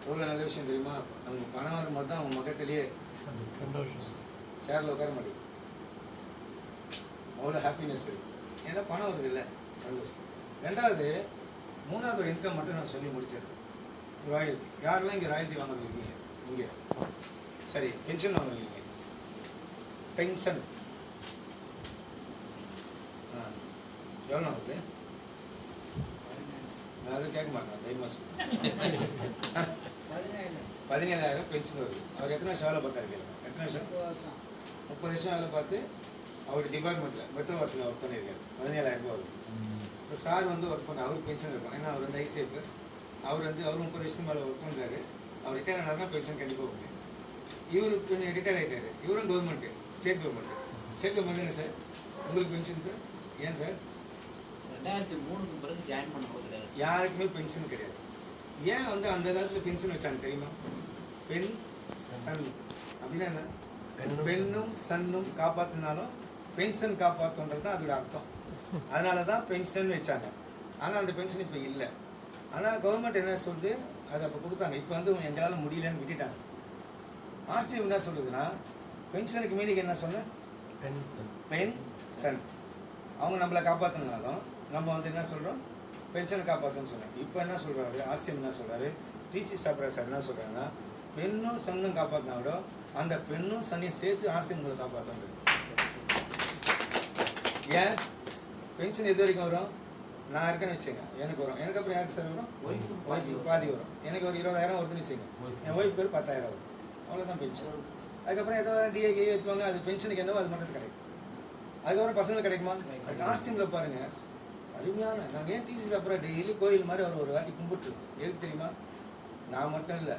எவ்வளோ நல்ல விஷயம் தெரியுமா? அவங்க பணம் வரும் போது தான் அவங்க முகத்திலேயே சேரில் உட்கார மாட்டேங்குது. அவ்வளோ ஹாப்பினஸ் இருக்குது. ஏன்னா பணம் வருது இல்லை, சந்தோஷம். 2வது 3வது ஒரு இன்கம் மட்டும் நான் சொல்லி முடிச்சிடுறேன். ராயல்ட்டி. யாரெல்லாம் இங்கே ராயல்ட்டி வாங்கிருக்கீங்க? இங்கே சரி. பென்ஷன் வாங்குறீங்க. பென்ஷன் எவ்வளோ வருது? நான் அது கேட்க மாட்டேன். தைரியமாக சொல்லுங்கள். 17,000 பென்ஷன் வருது. அவர் எத்தனை வருஷம் வேலை பார்த்தாரு கேளுங்க. எத்தனை வருஷம்? 30 வருஷம் வேலை பார்த்து அவர் டிபார்ட்மெண்ட்டில் மெட்ரோ வாட்டரில் ஒர்க் பண்ணியிருக்காரு. 17,000 ரூபா வருது. இப்போ சார் வந்து ஒர்க் பண்ண அவருக்கு பென்ஷன் இருக்கும். ஏன்னா அவர் வந்து ஐசிஎஃப். அவர் 30 வருஷத்துக்கு மேலே ஒர்க் பண்ணுறாரு. அவர் ரிட்டையர் ஆனார்னா பென்ஷன் கண்டிப்பாக கொடுங்க. இவரு ரிட்டையர் ஆகிட்டாரு. இவரும் government, state government. State government என்ன சார் உங்களுக்கு பென்ஷன் சார்? ஏன் சார்? 2003க்கு பிறகு ஜாயின் பண்ண போகிறது யாருக்குமே பென்ஷன் கிடையாது. ஏன் வந்து அந்த காலத்தில் பென்ஷன் வச்சாங்க தெரியுமா? பெண் சன் அப்படின்னா என்ன? பெண்ணும் சன்னும் காப்பாற்றினாலும் பென்ஷன் காப்பாற்றுன்றது தான் அதோட அர்த்தம். அதனால தான் பென்ஷன் வச்சாங்க. ஆனால் அந்த பென்ஷன் இப்போ இல்லை. ஆனால் கவர்மெண்ட் என்ன சொல்லுது, அதை அப்போ கொடுத்தாங்க. இப்போ வந்து எங்களால் முடியலன்னு விட்டுட்டாங்க. ஆர்சிஎம் என்ன சொல்லுதுன்னா, பென்ஷனுக்கு மீனிங் என்ன சொன்ன? பெண் சன். அவங்க நம்மளை காப்பாற்றினாலும் நம்ம வந்து என்ன சொல்கிறோம்? பென்ஷனை காப்பாற்றுன்னு சொன்னேன். இப்போ என்ன சொல்கிறாரு ஆர்சிஎம்? என்ன சொல்கிறாரு? டிசி சாப்ரா சார் என்ன சொல்கிறாங்கன்னா, பெண்ணும் சன்னும் காப்பாற்றினா விட அந்த பெண்ணும் சன்னையும் சேர்த்து ஆர்சிஎம் காப்பாற்றுறது. ஏன்? பென்ஷன் எது வரைக்கும் வரும்? நான் இருக்கேன்னு வச்சுங்க, எனக்கு வரும். எனக்கு அப்புறம் யாருக்கு சார் வரும்? ஒய்ஃபுக்கு பாதி வரும். எனக்கு ஒரு 20,000 வருதுன்னு வச்சுங்க, என் ஒய்ஃபுக்கு ஒரு 10,000 வரும். அவ்வளோதான் பென்ஷன். அதுக்கப்புறம் ஏதோ டிஏகே எடுப்பாங்க. அது பென்ஷனுக்கு என்னவோ அது மட்டும் கிடைக்கும். அதுக்கப்புறம் பசங்களுக்கு கிடைக்குமா? ஆர்சிஎம்ல பாருங்கள், அருமையான. நாங்கள் ஏன் டிசி அப்புறம் டெய்லி கோயில் மாதிரி அவர் ஒரு வாட்டி கும்பிட்டுருக்கோம். எதுக்கு தெரியுமா? நான் மட்டும் இல்லை,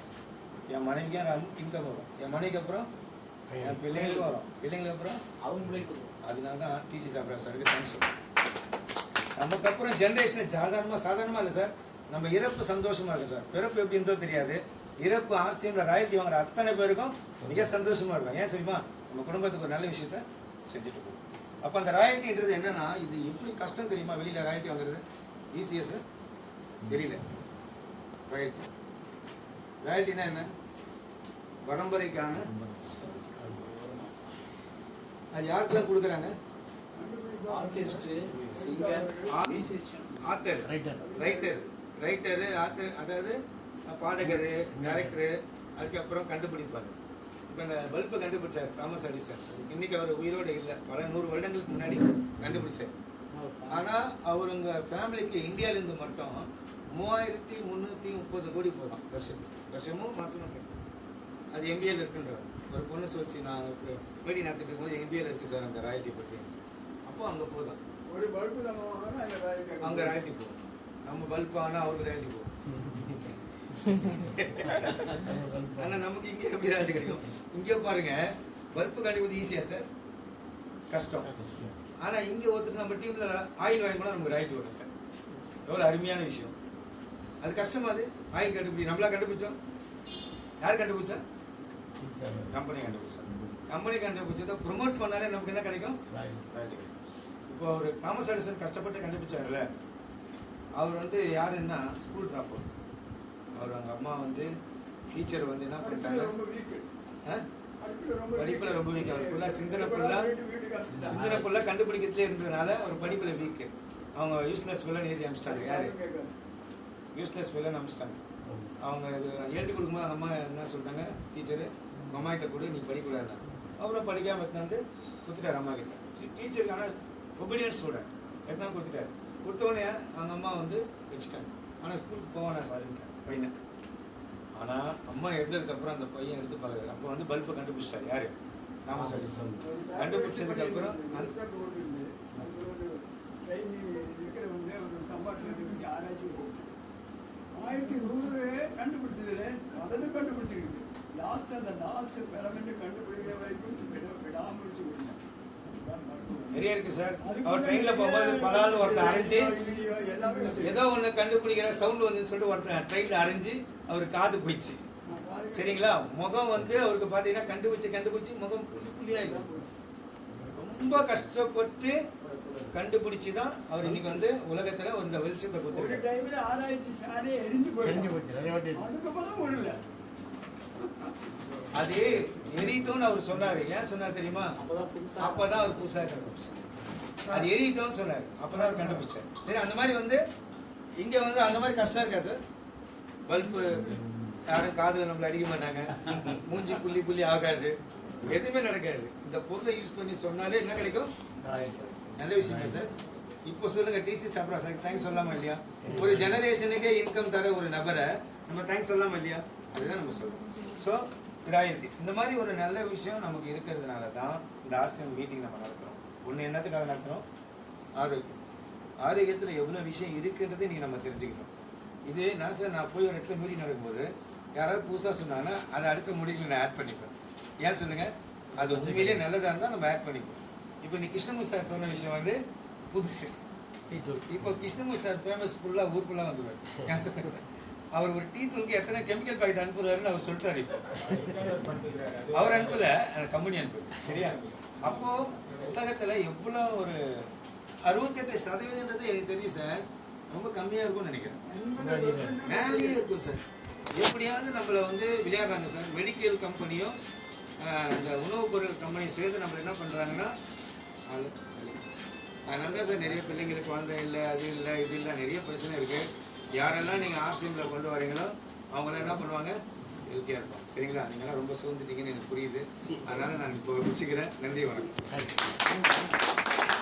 என் மனைவிக்கும் இன்கம் வரும். என் மனைவிக்கு அப்புறம் என் பிள்ளைங்களுக்கும் வரும். பிள்ளைங்களுக்கு அப்புறம் அவங்க. அதனால தான் டிசி சாப்பிட்ற சாருக்கு தேங்க்ஸ் சொல்லுவோம். நமக்கு அப்புறம் ஜென்ரேஷன் சாதாரணமாக இல்லை சார். நம்ம இறப்பு சந்தோஷமாக இருக்கும் சார். பிறப்பு எப்படி இருந்தோ தெரியாது. இறப்பு ஆர்சிஎம்ல ராயல்ட்டி வாங்குற அத்தனை பேருக்கும் மிக சந்தோஷமாக இருக்கும். ஏன் சரிமா? நம்ம குடும்பத்துக்கு ஒரு நல்ல விஷயத்த செஞ்சுட்டு போகும். அப்போ அந்த ராயல்ட்டின்றது என்னன்னா, இது எப்படி கஷ்டம் தெரியுமா? வெளியில் ராயல்ட்டி வாங்குறது ஈஸியாக சார்? தெரியல. ராயல்ட்டினா என்ன? பரம்பரைக்கான. அது யாருக்கெல்லாம் கொடுக்குறாங்க? Artist, singer, musician, author, writer, author, அதாவது பாடகர், டைரக்டரு, அதுக்கப்புறம் கண்டுபிடிப்பார். இப்போ இந்த பல்பை கண்டுபிடிச்சார் தாமஸ் எடிசன். இன்னைக்கு அவர் உயிரோடு இல்லை, பல 100 வருடங்களுக்கு முன்னாடி கண்டுபிடிச்சார். ஆனால் அவருங்க ஃபேமிலிக்கு இந்தியாவிலேருந்து மட்டும் 3330 கோடி போதும் வருஷமும் மாதம். அது எம்பிஏல இருக்குன்றார். ஒரு பொண்ணு சொல்லிச்சு, நான் மீடி நாத்துட்டு இருக்கும்போது எம்பிஏல இருக்குது சார் அந்த ராயல்ட்டி பற்றி. அப்போ அங்கே போதும், ஒரு பல்பு நம்ம வாங்கினா அங்கே ராயல்ட்டி போகும். நம்ம பல்ப் ஆனால் அவருக்கு ராயல்ட்டி போகும். ஆனால் நமக்கு இங்கே எப்படி ராயல்ட்டி கிடைக்கும்? இங்கே பாருங்க, பல்பு கண்டுபிடிக்கிறது ஈஸியா சார்? கஷ்டம். ஆனால் இங்கே ஒருத்தர் நம்ம டீமில் ஆயில் வாங்கி போனால் நமக்கு ராயல்ட்டி வரும் சார். எவ்வளோ அருமையான விஷயம். அது கஷ்டமா? அது ஆயில் கண்டுபிடி நம்மளா கண்டுபிடிச்சோம்? யார் கண்டுபிடிச்சா? கம்பெனி கண்டுபிடிச்சா. கம்பெனி கண்டுபிடிச்சதை ப்ரொமோட் பண்ணாலே நமக்கு என்ன கிடைக்கும்? இப்போ அவர் தாமஸ் எடிசன் கஷ்டப்பட்டு கண்டுபிடிச்சாருல்ல, அவர் வந்து யாருன்னா ஸ்கூல் ட்ராப் அவுட். அவர் அவங்க அம்மா வந்து டீச்சர் வந்து என்ன பண்ணிட்டாங்க, படிப்பில் ரொம்ப வீக். அவர் ஃபுல்லாக சிந்தனை ஃபுல்லாக கண்டுபிடிக்கிறதுலே இருந்ததுனால அவர் படிப்பில் வீக்கு. அவங்க யூஸ்லெஸ் வில்லன் எழுதி அமிச்சிட்டாங்க. யார் யூஸ்லெஸ் வில்லன் அமிச்சிட்டாங்க. அவங்க இது எழுதி கொடுக்கும்போது அந்த அம்மா என்ன சொல்லிட்டாங்க, டீச்சரு அம்மா கிட்ட கூட நீ படிக்கூடாது. அப்புறம் படிக்காமல் எடுத்துனாந்து கொடுத்துட்டாரு அம்மா கிட்ட. டீச்சருக்கு ஆனால் ஒபீடியன்ஸ் ஸ்டூடெண்ட் எடுத்துனா கொடுத்துட்டாரு. கொடுத்தோடனே அவங்க அம்மா வந்து வச்சுட்டாங்க. ஆனால் ஸ்கூலுக்கு போவானே சாரிட்டாங்க பையனை. ஆனால் அம்மா எடுத்ததுக்கப்புறம் அந்த பையன் எடுத்து பழகுது. அப்போ வந்து பல்பை கண்டுபிடிச்சிட்டாரு. யார்? Thomas Edison. கண்டுபிடிச்சதுக்கப்புறம் ஆராய்ச்சி 1100 கண்டுபிடிச்சதுல அதில் கண்டுபிடிச்சிருக்கு. லாஸ்ட் பிறமெண்டு கண்டுபிடிக்கிற வரைக்கும் விடாமுடிச்சு விடுங்க. நிறைய இருக்கு சார். அவர் ட்ரெயின்ல போகும்போது பலால் ஒருத்தர் அரைஞ்சி ஏதோ ஒன்று கண்டுபிடிக்கிற சவுண்ட் வந்துன்னு சொல்லிட்டு ஒருத்தர் ட்ரெயினில் அரைஞ்சி அவர் காது போயிடுச்சு. சரிங்களா? முகம் வந்து அவருக்கு பார்த்தீங்கன்னா கண்டுபிடிச்சி முகம் புள்ளியாயிடும். ரொம்ப கஷ்டப்பட்டு கண்டுபிடிச்சி தான் அவர் இன்னைக்கு வந்து உலகத்துல இந்த வெளிச்சத்தை கொடுத்துருக்காரு. அது எரிட்டோன்னு அவர் சொன்னாரு. ஏன் சொன்னார் தெரியுமா? அப்பதான் அவர் புதுசா கண்டுபிடிச்சார். அது எரிட்டோன்னு சொன்னாரு, அப்பதான் அவர் கண்டுபிடிச்சார். சரி, அந்த மாதிரி வந்து இங்க வந்து அந்த மாதிரி கஷ்டம் இருக்கா சார்? பல்பு யாரும் காதுல நம்மள அடிக்க மாட்டாங்க, மூஞ்சி புள்ளி ஆகாது, எதுவுமே நடக்காது. இந்த பொருளை யூஸ் பண்ணி சொன்னாலே என்ன கிடைக்கும்? நல்ல விஷயம் சார். இப்போ சொல்லுங்க, டிசி சாப்பிட்றா சார், தேங்க்ஸ் சொல்லாமா இல்லையா? ஒரு ஜெனரேஷனுக்கே இன்கம் தர ஒரு நபரை நம்ம தேங்க்ஸ் சொல்லாமா இல்லையா? அதுதான் நம்ம சொல்றோம். ஸோ ராயல்டி இந்த மாதிரி ஒரு நல்ல விஷயம் நமக்கு இருக்கிறதுனால தான் இந்த ஆசியம் மீட்டிங் நம்ம நடத்துகிறோம். ஒன்று என்னத்துக்காக நடத்துகிறோம்? ஆரோக்கியம். ஆரோக்கியத்தில் எவ்வளோ விஷயம் இருக்குன்றதை நீங்கள் நம்ம தெரிஞ்சுக்கணும். இது நான் சார், நான் போய் ஒரு இடத்துல மீட்டிங் நடக்கும்போது யாராவது புதுசாக சொன்னாங்கன்னா அதை அடுத்த முடிவில் நான் ஆட் பண்ணிப்பேன். ஏன் சொல்லுங்கள்? அது உண்மையிலேயே நல்லதாக இருந்தால் நம்ம ஆட் பண்ணிப்போம். இப்போ நீ கிருஷ்ணமூர்த்தி சார் சொன்ன விஷயம் வந்து புதுசு. இப்போ கிருஷ்ணமூர்த்தி சார் ஃபேமஸ் ஃபுல்லாக ஊர் ஃபுல்லாக வந்துடுவார். ஏன் சொல்லுங்க? அவர் ஒரு டீ தூளுக்கு எத்தனை கெமிக்கல் பாக்கெட் அனுப்புறாருன்னு அவர் சொல்லிட்டாரு. இப்போ அவர் அனுப்பல, கம்பெனி அனுப்பு. சரியா? அப்போ உலகத்துல எவ்வளவு ஒரு 68% எனக்கு தெரியும் சார், ரொம்ப கம்மியா இருக்கும்னு நினைக்கிறேன். மேலேயே இருக்கும் சார். எப்படியாவது நம்மள வந்து விளையாடுறாங்க சார். மெடிக்கல் கம்பெனியும் இந்த உணவுப் பொருள் கம்பெனியும் சேர்ந்து நம்மள என்ன பண்றாங்கன்னா, அதனால தான் சார் நிறைய பிள்ளைங்களுக்கு குழந்தை இல்லை, அது இல்லை, இது இல்லை, நிறைய பிரச்சனை இருக்கு. யாரெல்லாம் நீங்கள் ஆர்சிஎம்ல கொண்டு வரீங்களோ அவங்களாம் என்ன பண்ணுவாங்க? ஹெல்த்தியாக இருப்பாங்க. சரிங்களா? நீங்களாம் ரொம்ப சோர்ந்துட்டீங்கன்னு எனக்கு புரியுது. அதனால நான் இப்போ முடிச்சுக்கிறேன். நன்றி, வணக்கம்.